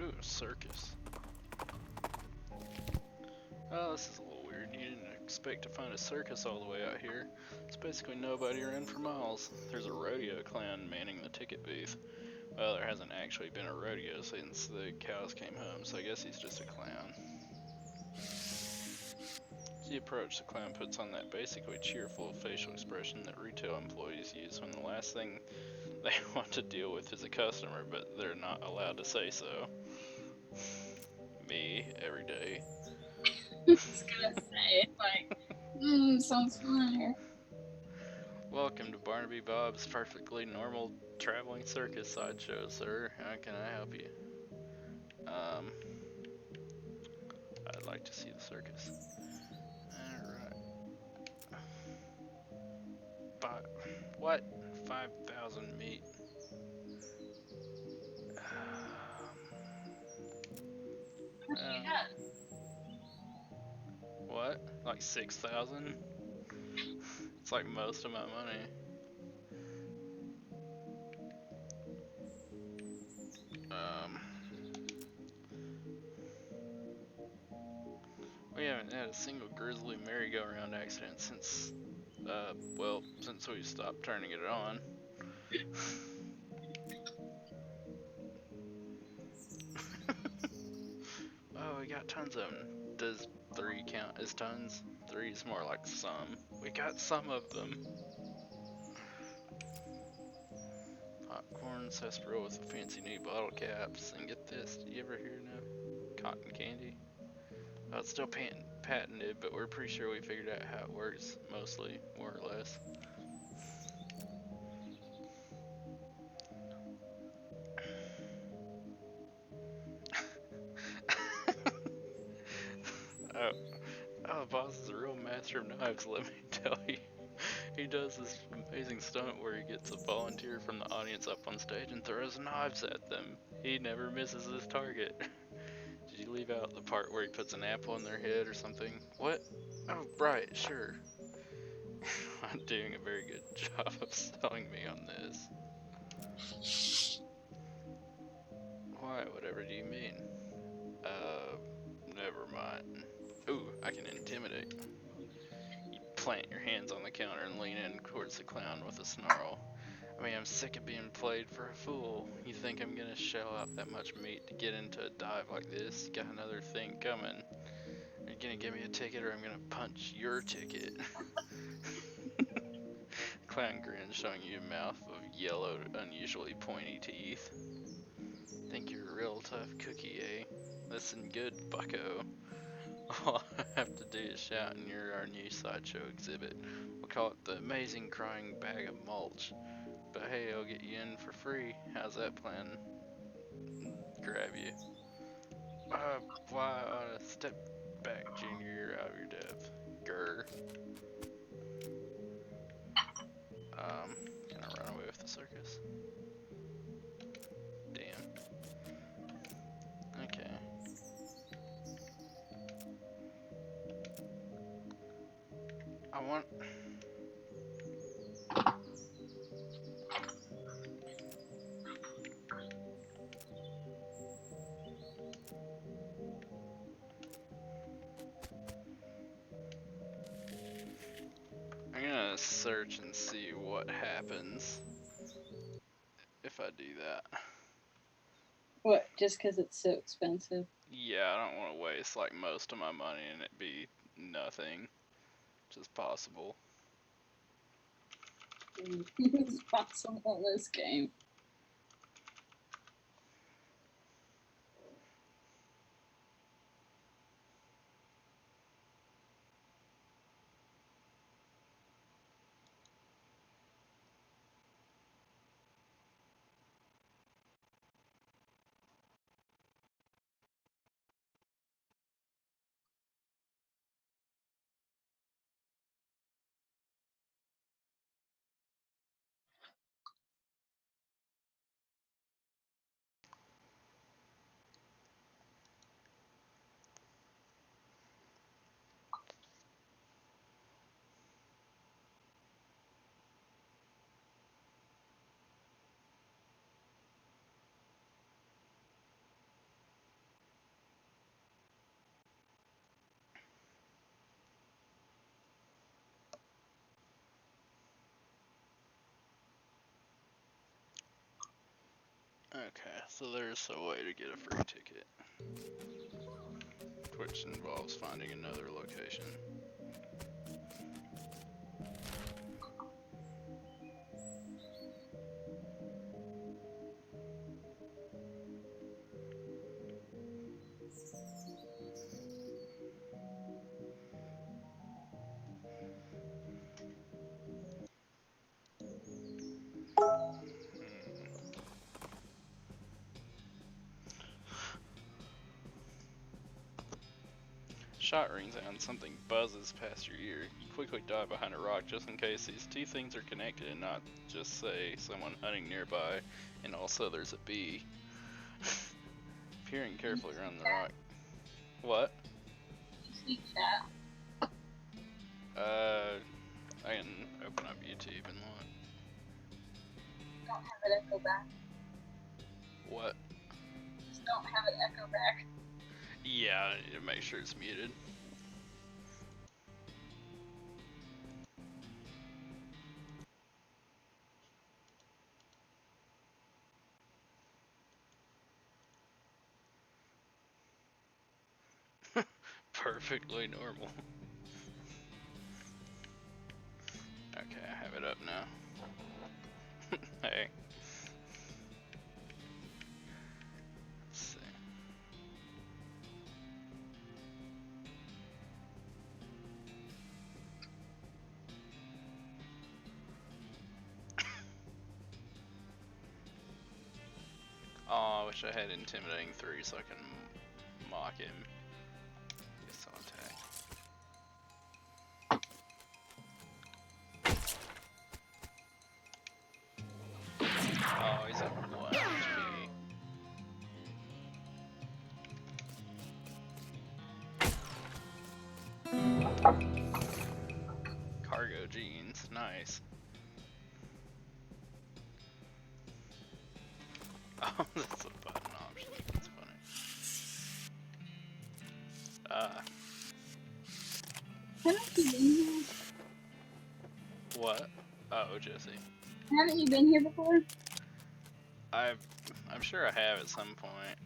Ooh, a circus. Oh, this is a little weird. You didn't expect to find a circus all the way out here. It's basically nobody around for miles. There's a rodeo clown manning the ticket booth. Well, there hasn't actually been a rodeo since the cows came home, so I guess he's just a clown. As you approach, the clown puts on that basically cheerful facial expression that retail employees use when the last thing they want to deal with is a customer, but they're not allowed to say so. Me, every day. I was gonna say, like, sounds familiar. Welcome to Barnaby Bob's perfectly normal traveling circus sideshow, sir. How can I help you? I'd like to see the circus. Alright. What? 5,000 meat. What? Like 6,000? It's like most of my money. We haven't had a single grisly merry-go-round accident since, since we stopped turning it on. we got tons of them. Does 3 count as tons? 3 is more like some. We got some of them. Popcorn, sarsaparilla with the fancy new bottle caps. And get this, did you ever hear no? Cotton candy? Oh, it's still patented, but we're pretty sure we figured out how it works, mostly, more or less. oh, the boss is a real master of knives, let me tell you. He does this amazing stunt where he gets a volunteer from the audience up on stage and throws knives at them. He never misses his target. Did you leave out the part where he puts an apple in their head or something? What? Oh, right, sure. I'm doing a very good job of selling me on this. Why, whatever do you mean? Never mind. Ooh, I can intimidate. You plant your hands on the counter and lean in towards the clown with a snarl. I mean, I'm sick of being played for a fool. You think I'm gonna shell out that much meat to get into a dive like this? You got another thing coming. Are you gonna give me a ticket or I'm gonna punch your ticket? Clown grins, showing you a mouth of yellow, unusually pointy teeth. Think you're a real tough cookie, eh? Listen good, bucko. All I have to do is shout and you're our new sideshow exhibit. We'll call it the Amazing Crying Bag of Mulch. But hey, I'll get you in for free. How's that plan? Grab you. Uh, why, step back, Junior, you're out of your depth. Grr. Can I run away with the circus? Damn. Okay. I want... I'm gonna search and see what happens if I do that. What? Just because it's so expensive? Yeah, I don't want to waste like most of my money and it be nothing, which is possible. It's possible in this game. Okay, so there's a way to get a free ticket, which involves finding another location. Shot rings out and something buzzes past your ear. You quickly dive behind a rock just in case these two things are connected and not just, say, someone hunting nearby, and also there's a bee. Peering carefully around the rock. What? You speak chat. I can open up YouTube and look. Don't have it echo back. What? Just don't have it echo back. Yeah, I need to make sure it's muted. Perfectly normal. Okay, I have it up now. Hey. Let's see. Oh, I wish I had Intimidating 3 so I can mock him. Guess I'll attack. Oh, he's at 1 HP. Cargo jeans, nice. Oh, that's a button option. That's funny. Haven't you been here? What? Oh, Jesse. Haven't you been here before? I'm sure I have at some point.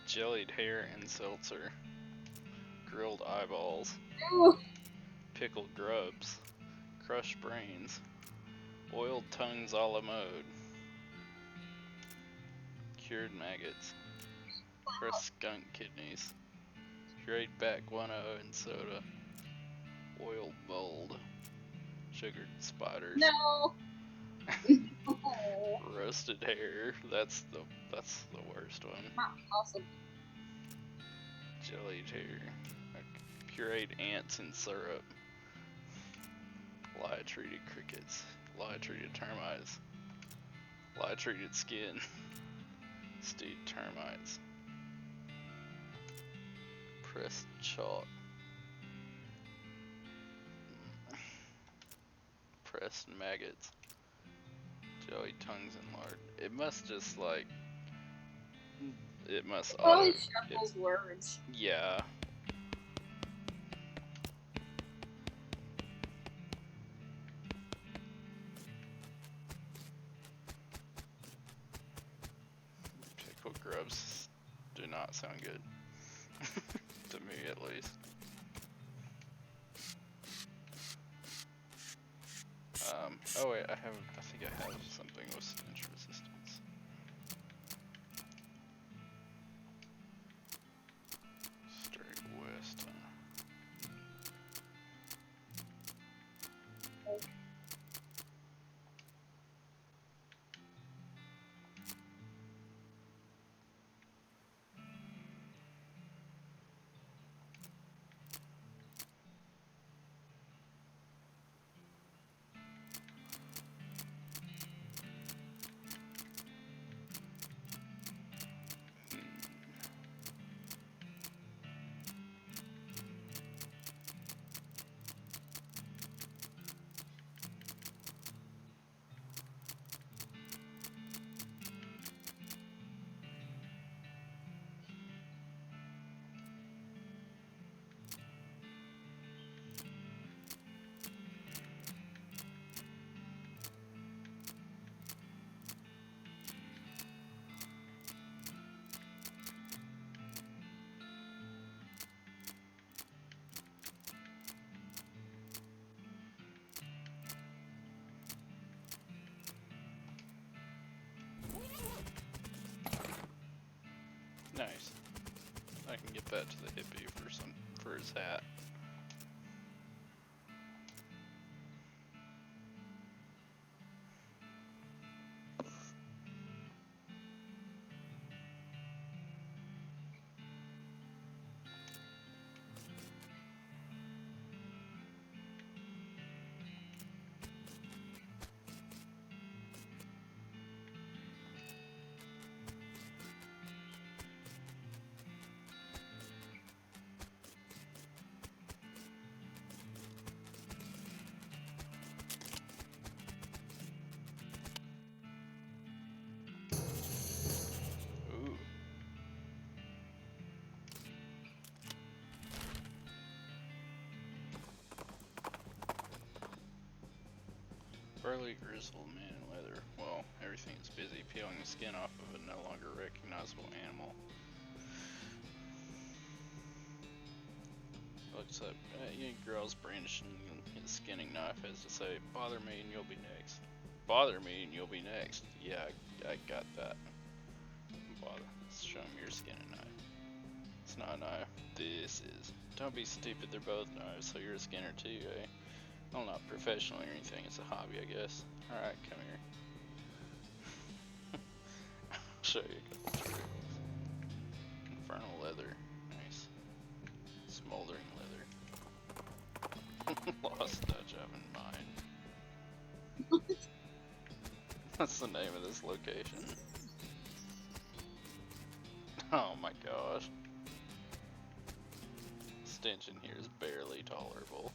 Jellied hair and seltzer. Grilled eyeballs. Ooh. Pickled grubs. Crushed brains. Oiled tongues a la mode. Cured maggots. Crushed skunk kidneys. Straight back 1-0 and soda. Oiled bold. Sugared spiders. No. Oh. Roasted hair. That's the worst one. Awesome. Jellied hair. Pureed ants in syrup. Lie treated crickets. Lie treated termites. Lie treated skin. Stewed termites. Pressed chalk. Pressed maggots. Jelly tongues and lard. It must just like. It must Probably auto. shuffles words. Yeah. Pickled grubs do not sound good. To me, at least. Oh wait, I think I have something with stench resistance. Straight west. Nice. I can get that to the hippie for his hat. Burly, grizzled man in leather. Well, everything is busy peeling the skin off of a no longer recognizable animal. Looks up. Young girl's brandishing his skinning knife as to say, "Bother me and you'll be next." Bother me and you'll be next. Yeah, I got that. Bother. Show me your skinning knife. It's not a knife. This is. Don't be stupid. They're both knives, so you're a skinner too, eh? Well, not professionally or anything. It's a hobby, I guess. All right, come here. I'll show you a couple tricks. Infernal leather. Nice. Smoldering leather. Lost touch of in mind. That's the name of this location. Oh my gosh. Stench in here is barely tolerable.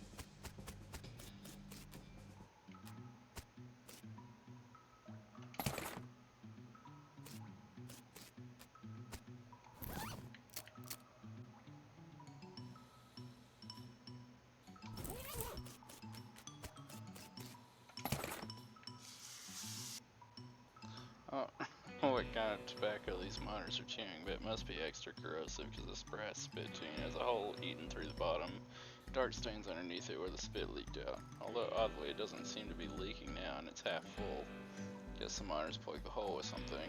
Oh, what kind of tobacco these miners are chewing, but it must be extra corrosive because this brass spittoon has a hole eaten through the bottom. Dark stains underneath it where the spit leaked out. Although oddly, it doesn't seem to be leaking now and it's half full. Guess the miners plugged the hole with something.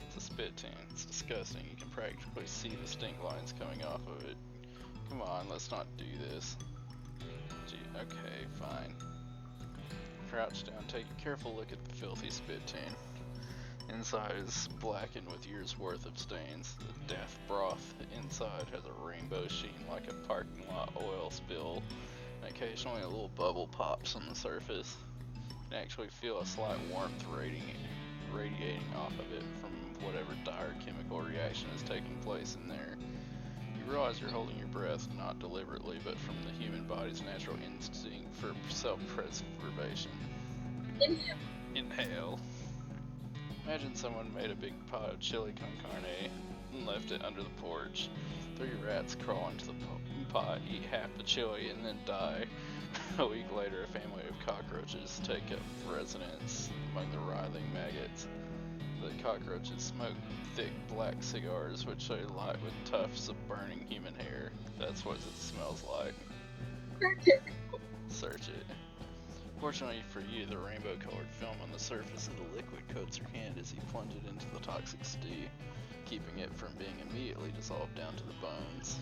It's a spittoon. It's disgusting. You can practically see the stink lines coming off of it. Come on, let's not do this. Gee, okay, fine. Crouch down, take a careful look at the filthy spittoon. Inside is blackened with years worth of stains. The death broth inside has a rainbow sheen like a parking lot oil spill, and occasionally a little bubble pops on the surface. You can actually feel a slight warmth radiating off of it from whatever dire chemical reaction is taking place in there. You realize you're holding your breath, not deliberately, but from the human body's natural instinct for self-preservation. Inhale. Imagine someone made a big pot of chili con carne and left it under the porch. 3 rats crawl into the pot, eat half the chili, and then die. A week later, a family of cockroaches take up residence among the writhing maggots. The cockroaches smoke thick black cigars which they light with tufts of burning human hair. That's what it smells like. Search it. Fortunately for you, the rainbow-colored film on the surface of the liquid coats your hand as you plunge it into the toxic stew, keeping it from being immediately dissolved down to the bones.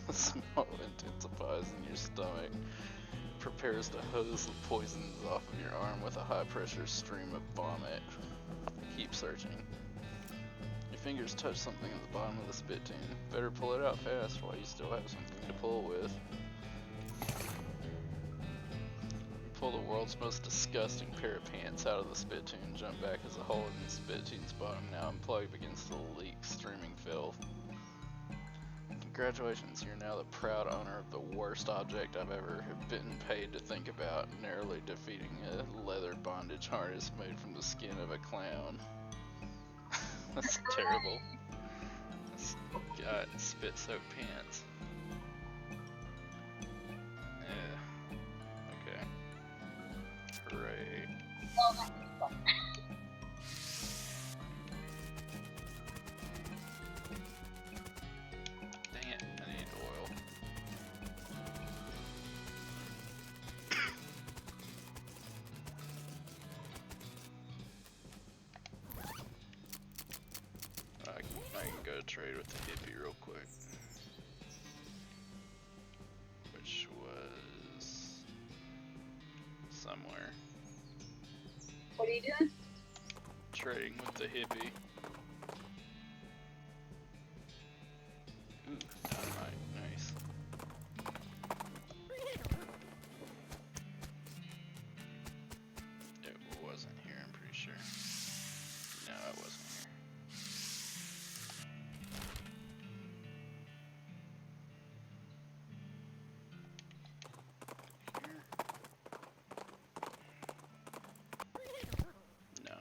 The smell intensifies in your stomach. It prepares to hose the poisons off of your arm with a high-pressure stream of vomit. Keep searching. Your fingers touch something at the bottom of the spittoon. Better pull it out fast while you still have something to pull with. Pull the world's most disgusting pair of pants out of the spittoon, jump back as the hole in the spittoon's bottom now unplugged begins to leak streaming filth. Congratulations, you're now the proud owner of the worst object I've ever been paid to think about, narrowly defeating a leather bondage harness made from the skin of a clown. That's terrible. This guy in spit-soaked pants. Yeah. Okay. Hooray. Dang it, I need oil. I can go trade with the hippie real quick. Which was somewhere. What are you doing? Trading with the hippie. Ooh, dynamite, nice. It wasn't here, I'm pretty sure. No, it wasn't here. Here? No.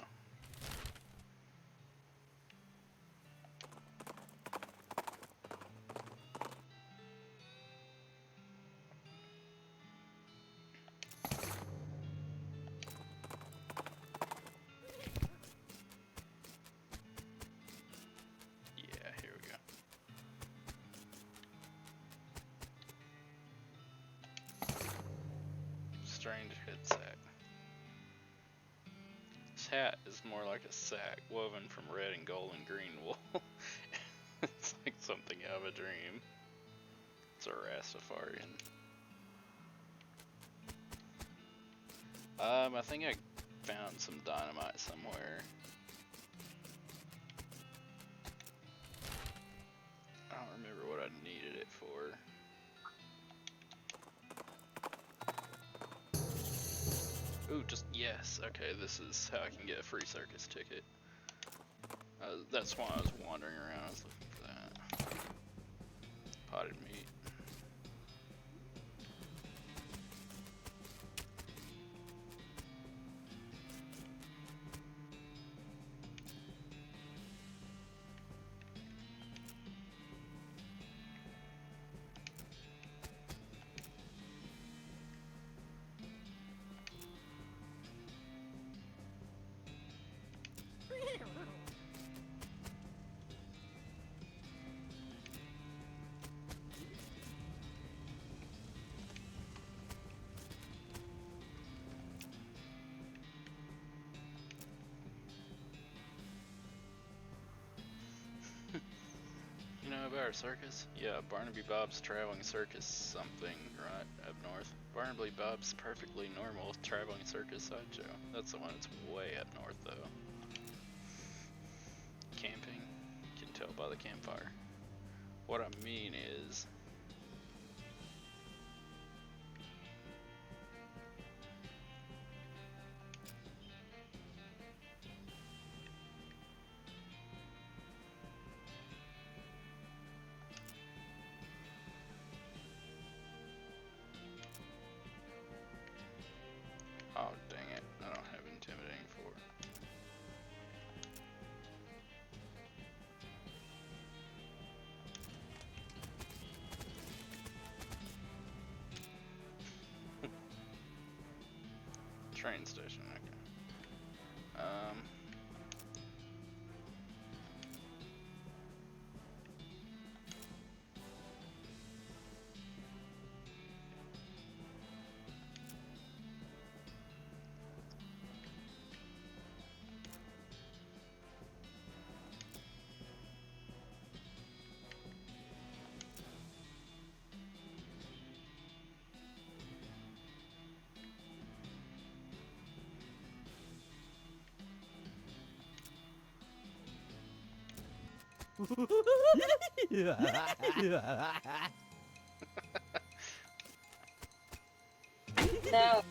strange head sack. This hat is more like a sack woven from red and gold and green wool. It's like something out of a dream. It's a Rastafarian. I think I found some dynamite somewhere. I don't remember what I needed it for. Ooh, just yes. Okay, this is how I can get a free circus ticket. That's why I was wandering around. I was looking for that. Potted meat. You know about our circus? Yeah, Barnaby Bob's Traveling Circus something, right, up north. Barnaby Bob's Perfectly Normal Traveling Circus Sideshow. That's the one that's way up north, though. Camping. You can tell by the campfire. What I mean is... Oh, dang it. I don't have Intimidating 4. Train station, okay. No.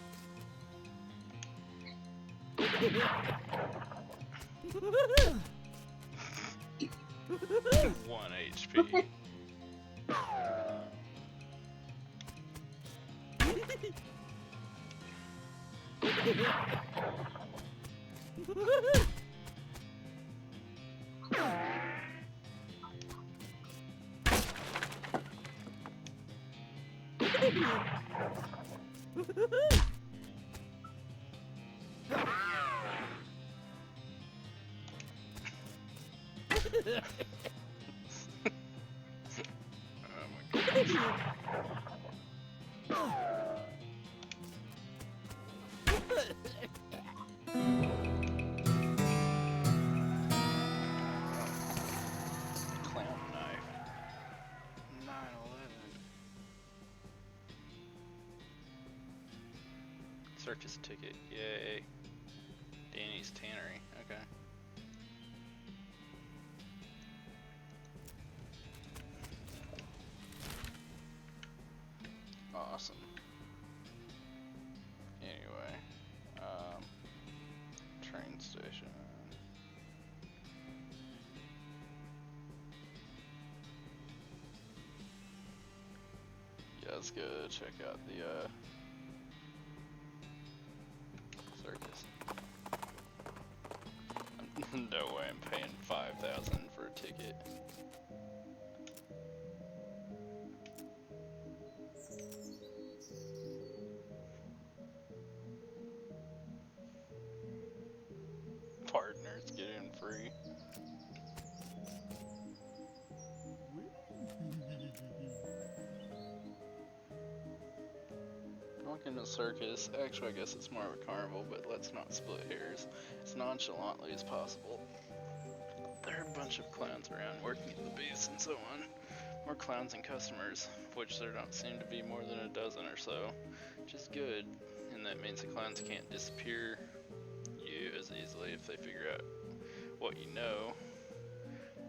1 HP. Oh my goodness. Clown knife. 9/11. Circus ticket. Yay. Danny's Tannery. Okay. Awesome. Anyway, train station. Yeah, let's go check out the circus. No way I'm paying 5,000 for a ticket. Partners get in free. Oh, walking a circus. Actually, I guess it's more of a carnival, but let's not split hairs. As nonchalantly as possible. There are a bunch of clowns around working at the booths and so on. More clowns and customers, of which there don't seem to be more than a dozen or so, which is good, and that means the clowns can't disappear you as easily if they figure out what you know.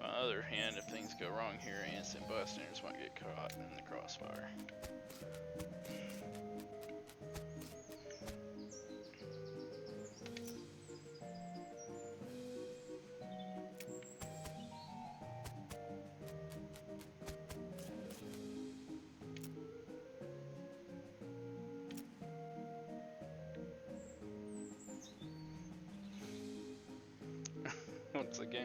On the other hand, if things go wrong here, innocent bystanders might get caught in the crossfire. What's the game?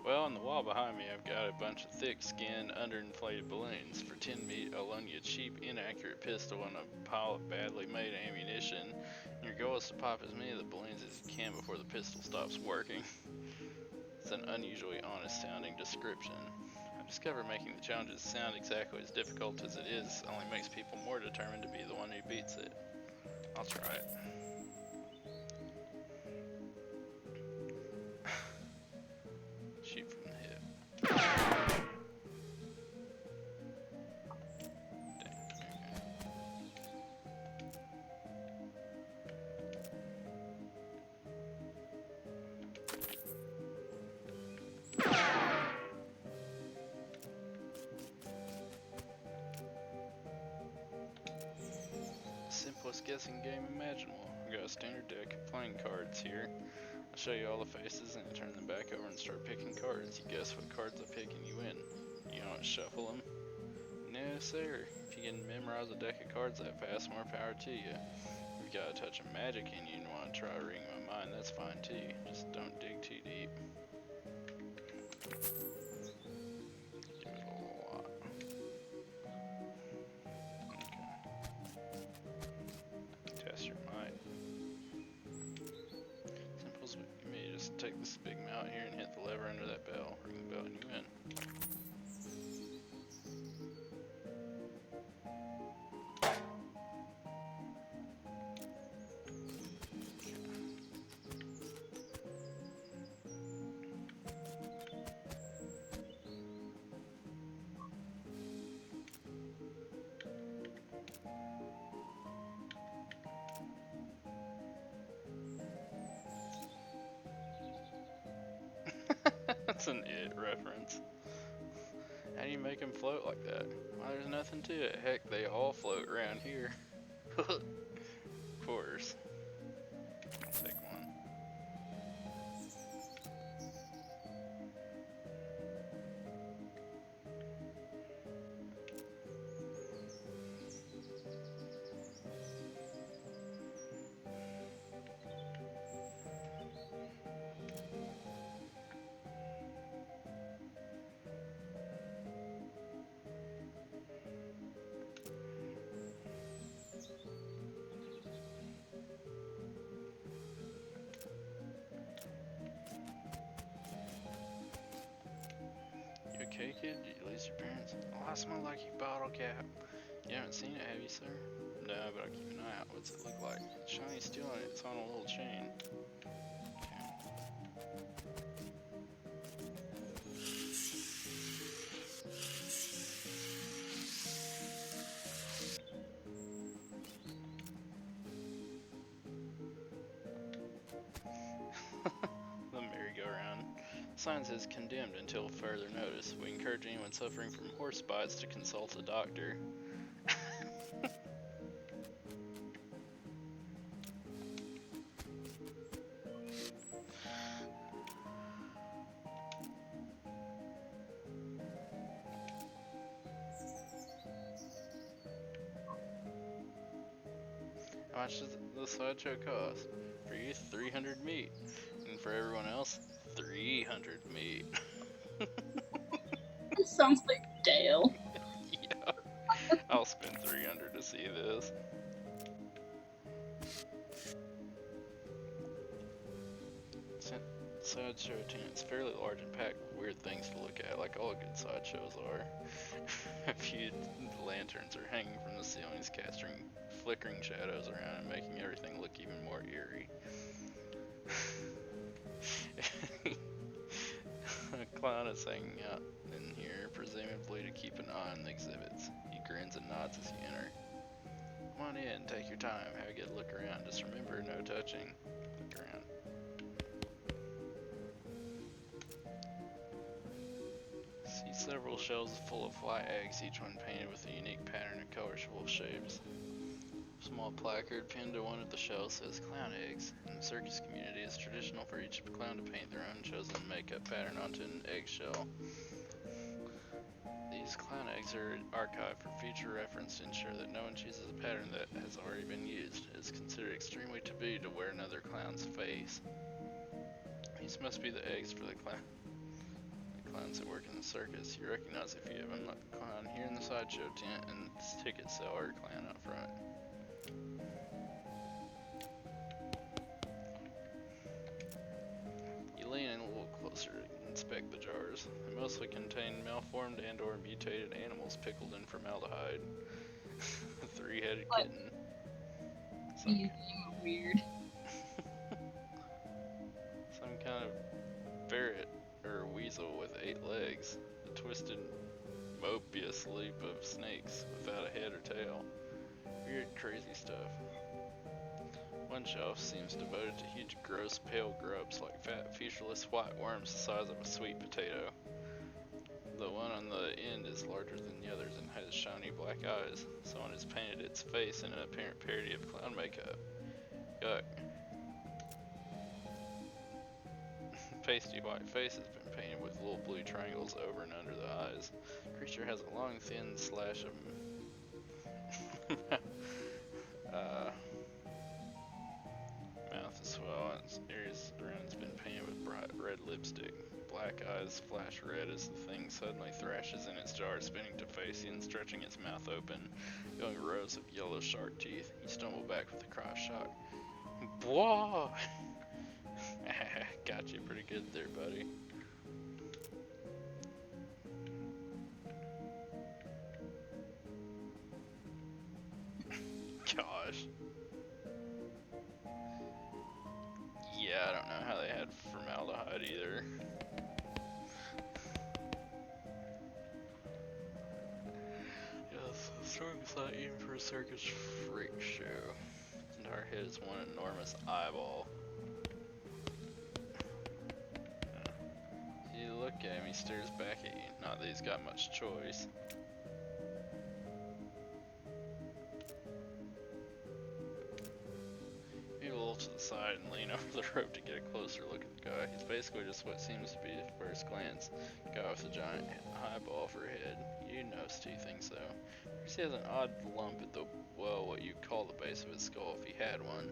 Well, on the wall behind me, I've got a bunch of thick-skinned, underinflated balloons. For 10 meat, I'll loan you a cheap, inaccurate pistol and a pile of badly made ammunition. Your goal is to pop as many of the balloons as you can before the pistol stops working. It's an unusually honest-sounding description. I've discovered making the challenges sound exactly as difficult as it is only makes people more determined to be the one who beats it. I'll try it. Shoot from the hip. Dang, okay. Simplest guessing game imaginable. I've got a standard deck of playing cards here. I'll show you all the faces and you turn them back over and start picking cards. You guess what cards I pick and you win. You don't shuffle them? No sir. If you can memorize a deck of cards that fast, more power to you. If you got a touch of magic in you and want to try reading my mind, that's fine too. Just don't dig too deep. Give it a lot. Okay. Test your might. Simple as me. Just take this big mount here and hit the lever under that bell. Ring the bell and you win. That's an It reference. How do you make them float like that? Well, there's nothing to it. Heck, they all float around here. Of course. I'll take one. You okay, kid? Did you lose your parents? Oh, I smell like you bottle cap. You haven't seen it, have you, sir? No, but I'll keep an eye out. What's it look like? Shiny steel on it. It's on a little chain. The merry-go-round. Sign says condemned until further notice. We encourage anyone suffering from horse bites to consult a doctor. How much does the sideshow cost? For you, 300 meat. And for everyone else, 300 meat. This sounds like Dale. Yeah. I'll spend 300 to see this. Sideshow tent. It's fairly large and packed with weird things to look at, like all good sideshows are. A few lanterns are hanging from the ceilings, casting flickering shadows around and making everything look even more eerie. A clown is hanging out in here, presumably to keep an eye on the exhibits. He grins and nods as you enter. Come on in, take your time, have a good look around. Just remember, no touching. Look around. See several shelves full of fly eggs, each one painted with a unique pattern and colorful shapes. A small placard pinned to one of the shelves says clown eggs. In the circus community, it's traditional for each clown to paint their own chosen makeup pattern onto an eggshell. These clown eggs are archived for future reference to ensure that no one chooses a pattern that has already been used. It is considered extremely taboo to wear another clown's face. These must be the eggs for the clowns that work in the circus. You recognize a few of them, like the clown here in the sideshow tent and the ticket seller clown out front. You lean in a little closer to inspect the jars. They mostly contain malformed and or mutated animals pickled in formaldehyde. A three-headed What? kitten. You weird. Some kind of ferret or weasel with 8 legs. A twisted Mobius loop of snakes without a head or tail. Weird, crazy stuff. One shelf seems devoted to huge, gross, pale grubs like fat, featureless white worms the size of a sweet potato. The one on the end is larger than the others and has shiny black eyes. Someone has painted its face in an apparent parody of clown makeup. Yuck. Pasty white face has been painted with little blue triangles over and under the eyes. The creature has a long, thin slash of mouth as well, and its areas around it's been painted with bright red lipstick. Black eyes flash red as the thing suddenly thrashes in its jar, spinning to face you and stretching its mouth open, showing rows of yellow shark teeth. You stumble back with a cry of shock. Whoa! Got you pretty good there, buddy. Gosh. Yeah, I don't know how they had formaldehyde either. Yes, the strongest not even for a circus freak show. His entire head is one enormous eyeball. You look at him, he stares back at you. Not that he's got much choice. Move a little to the side and lean over the rope to get a closer look at the guy. He's basically just what seems to be at first glance. A guy with a giant eyeball for a head. You notice 2 things though. First, he has an odd lump at the, well, what you'd call the base of his skull if he had one.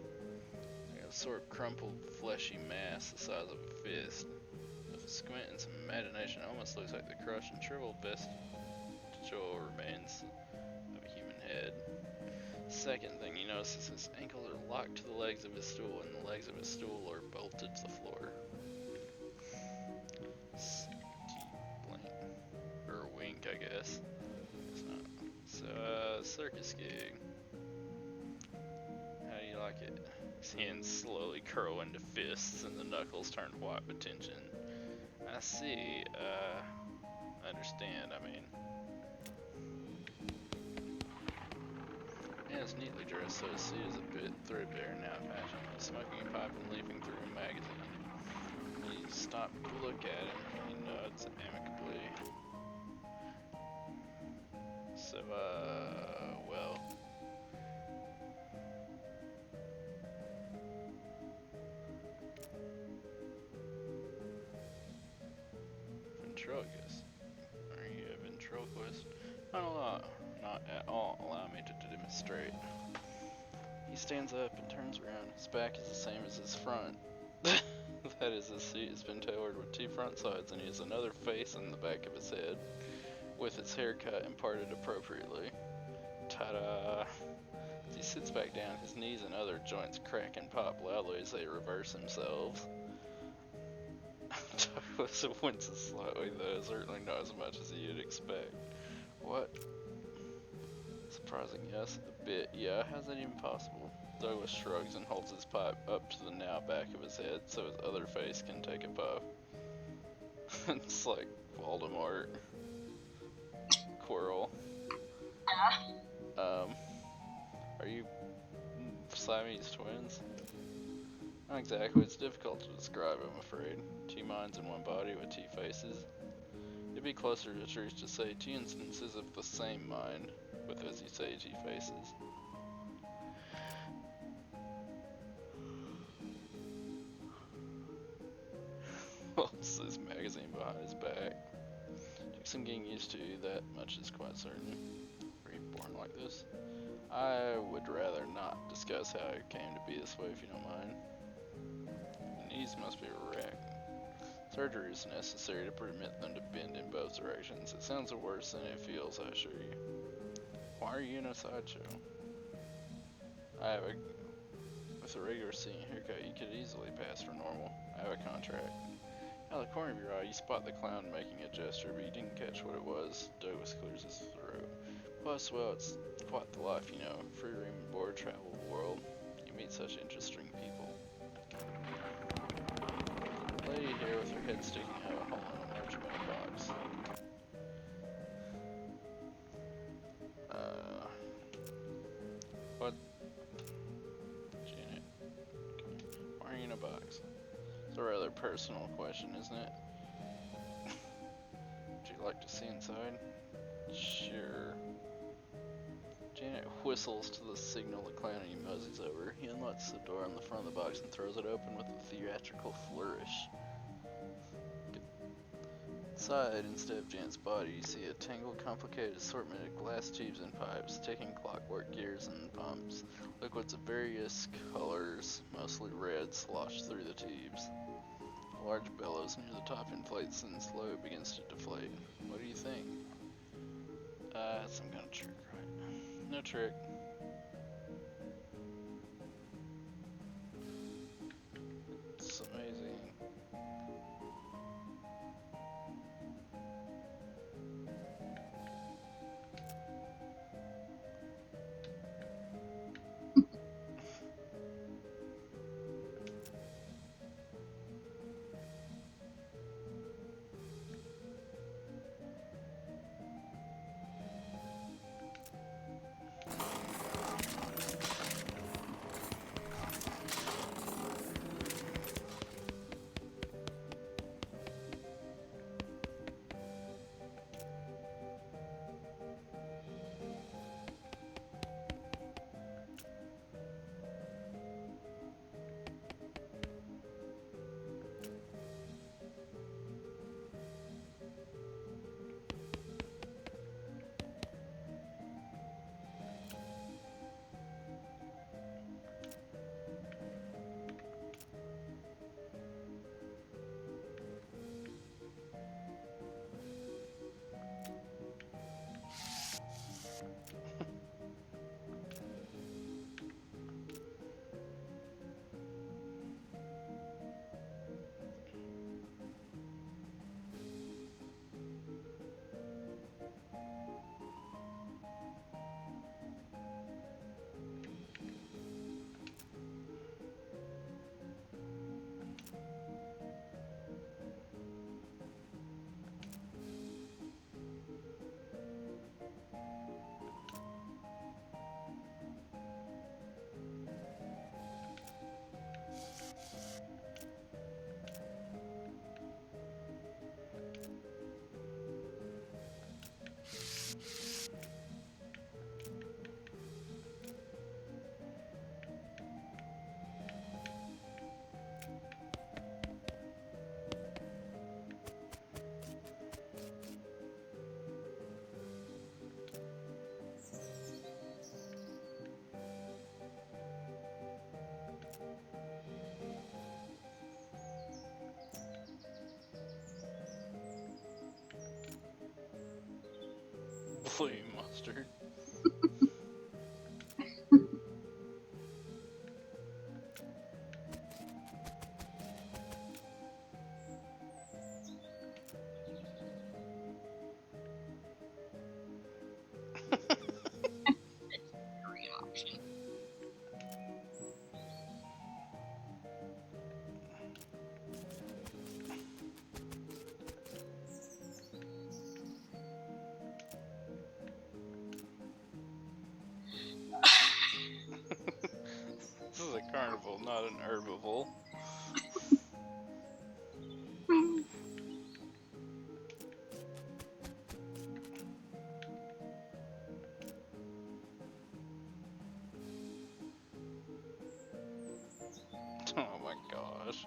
Like a sort of crumpled, fleshy mass the size of a fist. With a squint and some imagination, it almost looks like the crushed and shriveled vestigial remains of a human head. Second thing you notice is his ankles are locked to the legs of his stool, and the legs of his stool are bolted to the floor. Blink. Or a wink, I guess. It's not. So, circus gig. How do you like it? His hands slowly curl into fists, and the knuckles turn white with tension. I see. I understand, I mean. Yeah, it's neatly dressed, so his suit is a bit threadbare and out of fashion. He's smoking a pipe and leafing through a magazine. You stop to look at him. He nods amicably. So, well. Ventriloquist. Are you a ventriloquist? Not a lot. Not at all. Allow me to demonstrate. He stands up and turns around. His back is the same as his front. That is, his suit has been tailored with 2 front sides, and he has another face in the back of his head, with its haircut imparted appropriately. Ta-da! As he sits back down, his knees and other joints crack and pop loudly as they reverse themselves. Douglas winces slightly, though certainly not as much as you'd expect. What? Surprising, yes. A bit, yeah. How's that even possible? Douglas shrugs and holds his pipe up to the now back of his head so his other face can take a puff. It's like Voldemort. Quirrell. Are you Siamese twins? Not exactly. It's difficult to describe, I'm afraid. 2 minds in one body with 2 faces. It'd be closer to truth to say 2 instances of the same mind, with, as you say, 2 faces. Holds this magazine behind his back. Took some getting used to, that much is quite certain. Were you born like this? I would rather not discuss how it came to be this way if you don't mind. The knees must be wrecked. Surgery is necessary to permit them to bend in both directions. It sounds worse than it feels, I assure you. Why are you in a sideshow? With a regular seeing haircut, you could easily pass for normal. I have a contract. Out of the corner of your eye, you spot the clown making a gesture, but you didn't catch what it was. Douglas clears his throat. Plus, well, it's quite the life, you know. Free room and board, travel the world. You meet such interesting people. Lady here with her head sticking out, holding a large mailbox. What? Janet. Why are you in a box? It's a rather personal question, isn't it? Would you like to see inside? Sure. Janet whistles to the signal the clown and he moseys over. He unlocks the door on the front of the box and throws it open with a theatrical flourish. Inside, instead of Janet's body, you see a tangled, complicated assortment of glass tubes and pipes, ticking clockwork gears and pumps. Liquids of various colors, mostly red, slosh through the tubes. A large bellows near the top inflates and slowly begins to deflate. What do you think? Some kind of trick, right? No trick. It's amazing. Blue mustard. carnival, not an herbivore. Oh my gosh.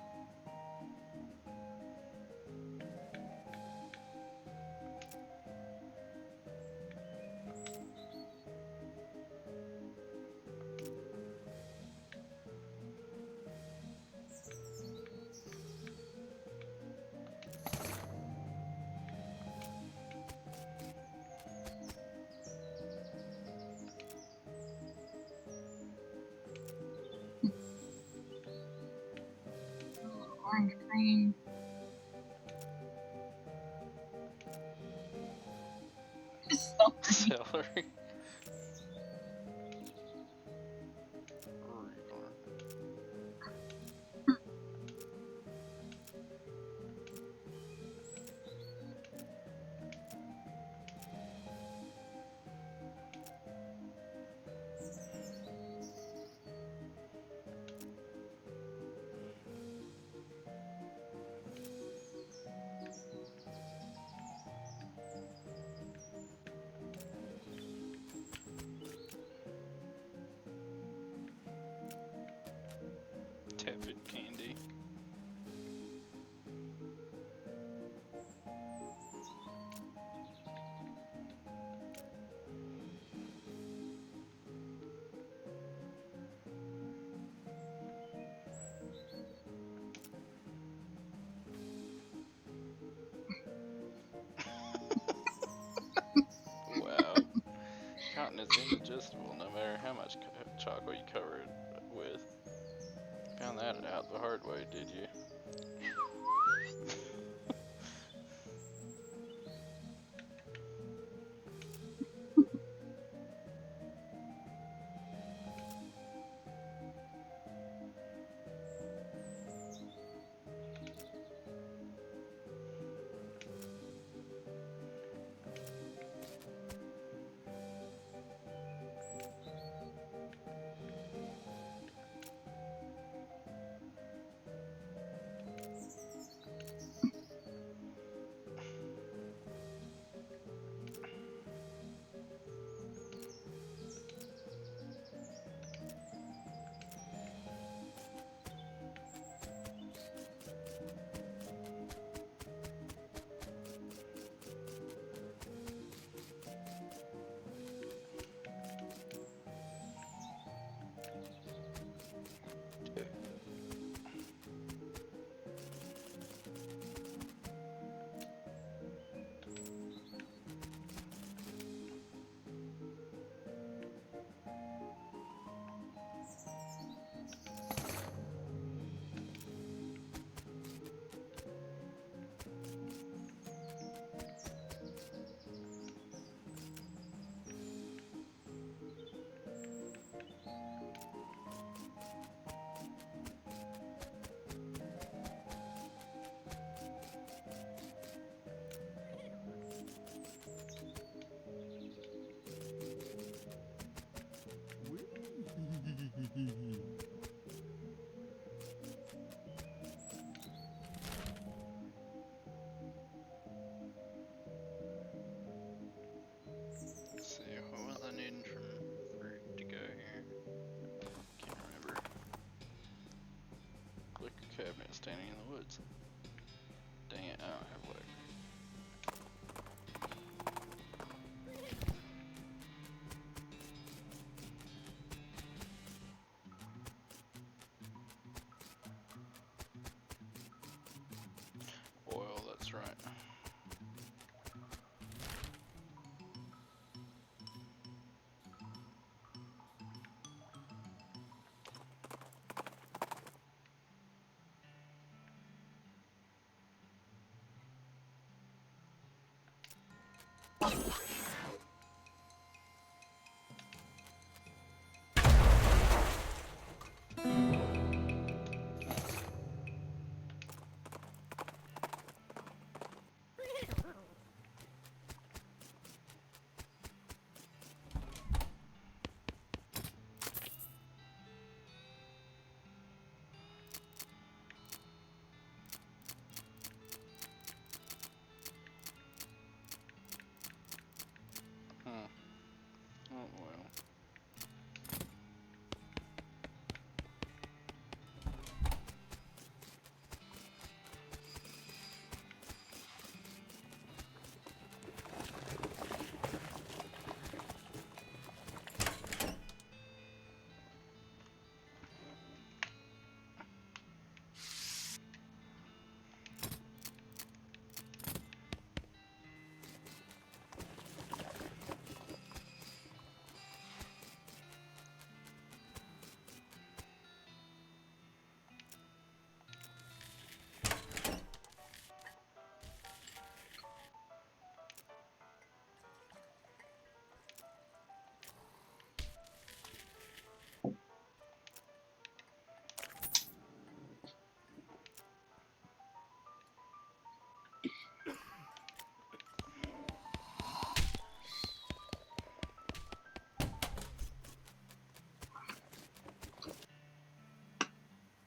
Orange green. Celery. Tepid candy. Wow. Cotton is indigestible no matter how much chocolate you cover it with. Found that out the hard way, did you? Let's see, what was I needing from fruit to go here? Can't remember. Liquor cabinet standing in the woods. Dang it, I don't have liquor. Oil, that's right.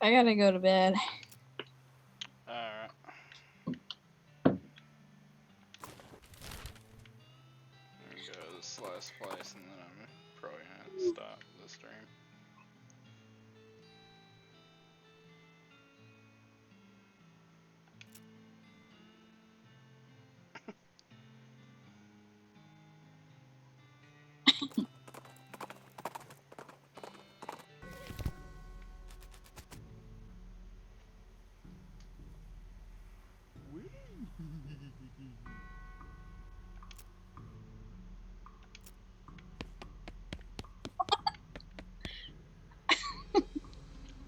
I gotta go to bed. Alright. Let me go to this last place and then I'm probably gonna stop the stream.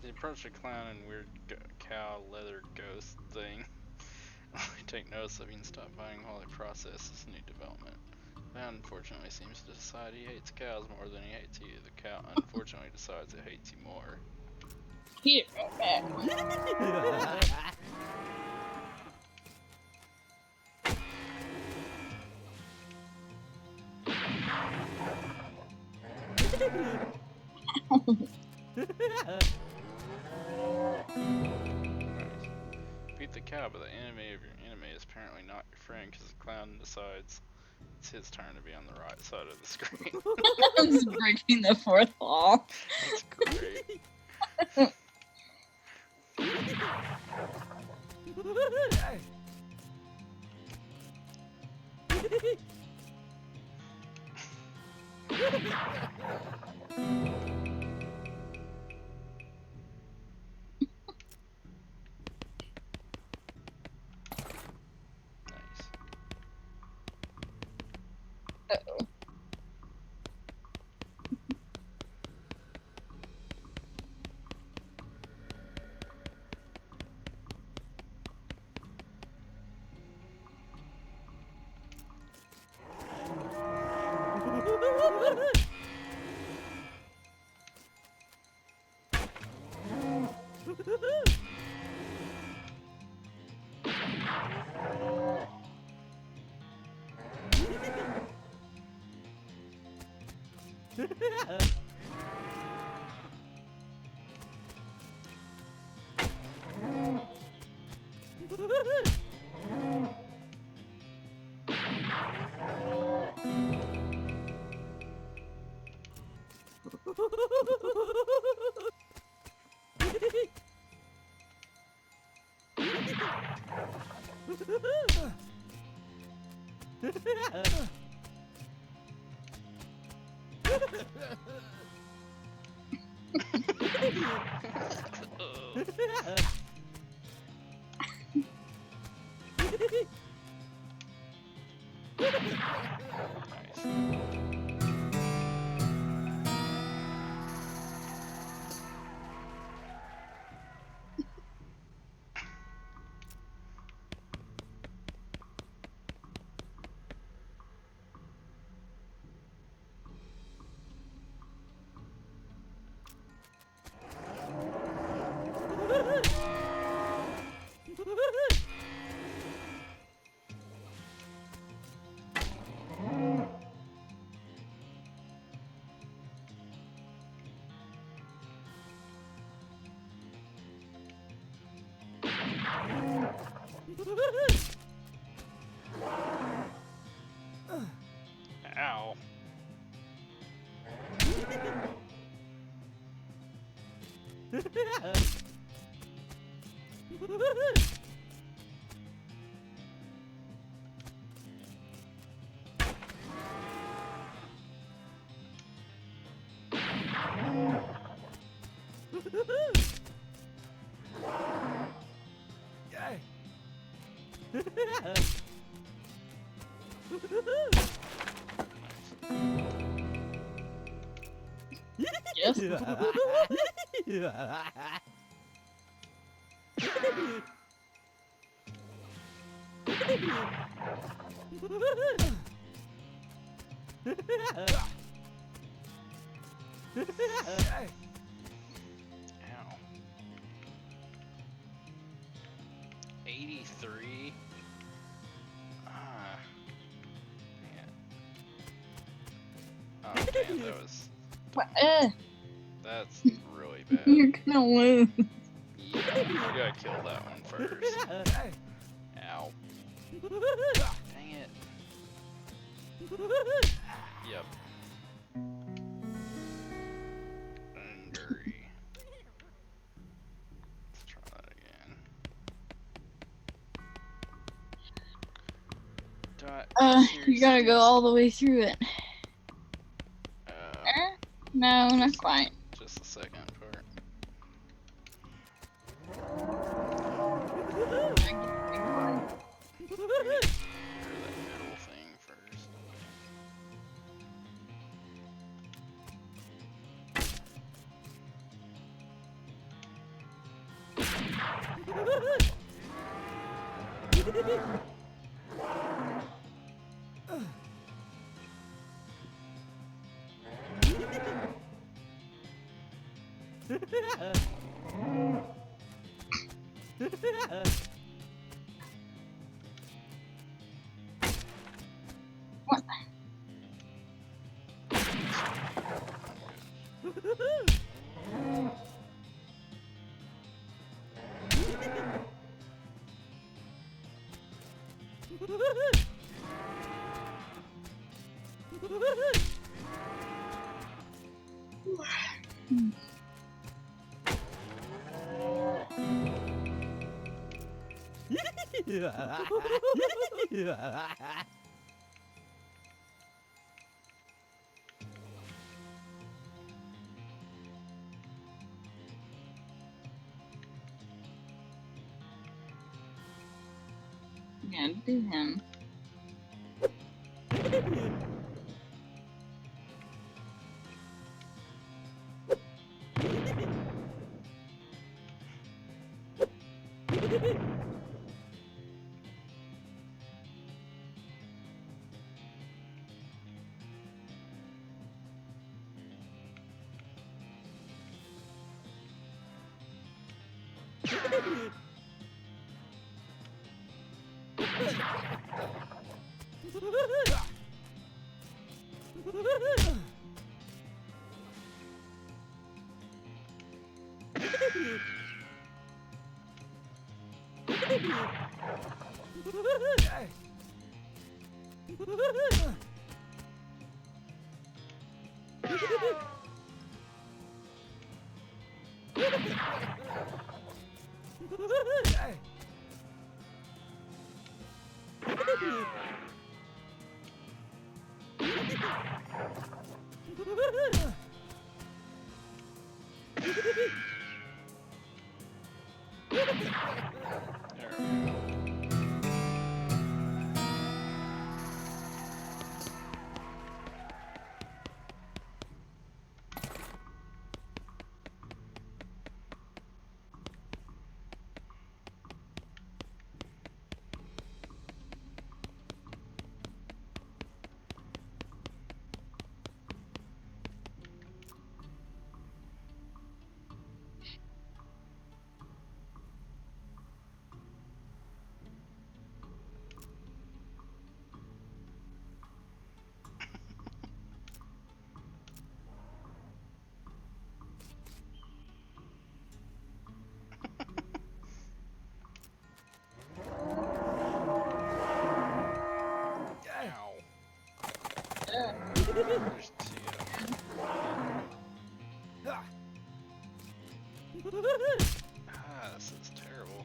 The approach a clown and weird cow leather ghost thing. Take notice of you and stop fighting while they process this new development. The clown unfortunately seems to decide he hates cows more than he hates you. The cow unfortunately decides it hates you more. Here, right back. Beat the cow, but the enemy of your enemy is apparently not your friend because the clown decides it's his turn to be on the right side of the screen. I'm just breaking the fourth wall. That's great. Nice. Uh-oh. Ow. Yes. Ow. 83? Ah. Man. Oh, damn, that was... What? That's really bad. You're gonna lose. You gotta kill that one first. Ow. Dang it. Yep. Angry. Let's try that again. You gotta go all the way through it. No, not quite. Just the second part. Clear that middle thing first. What? Yeah, do him. There we go. There's two. This is terrible.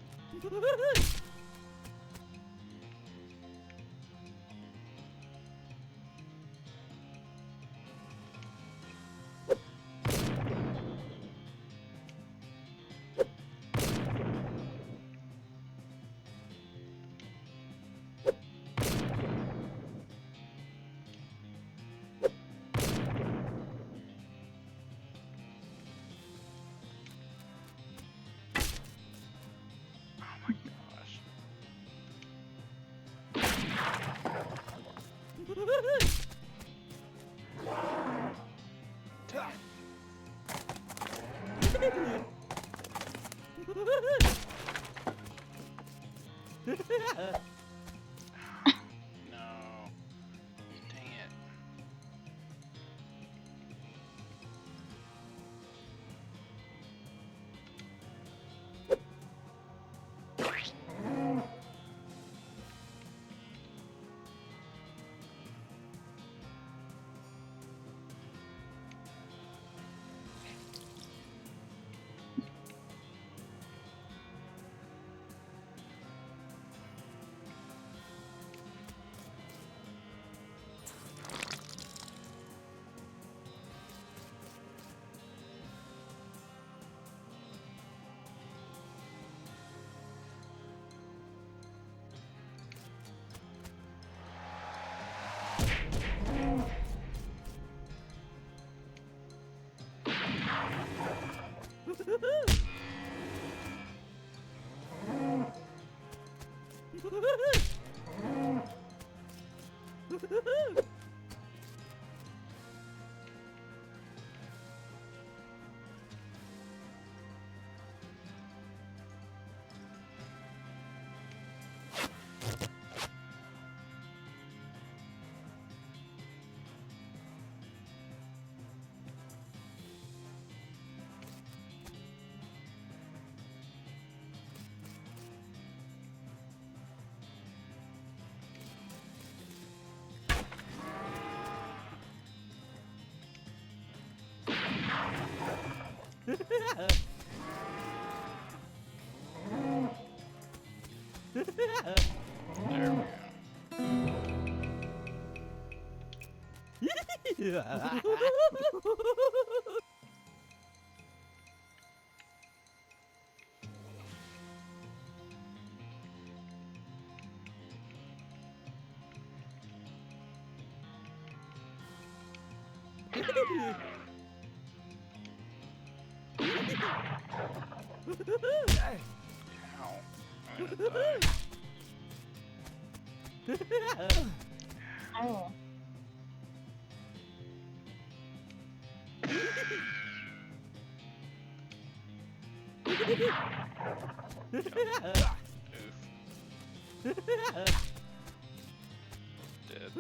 No. Dang it. There we go. Ow. I'm gonna die. Oh. Oof. Dead.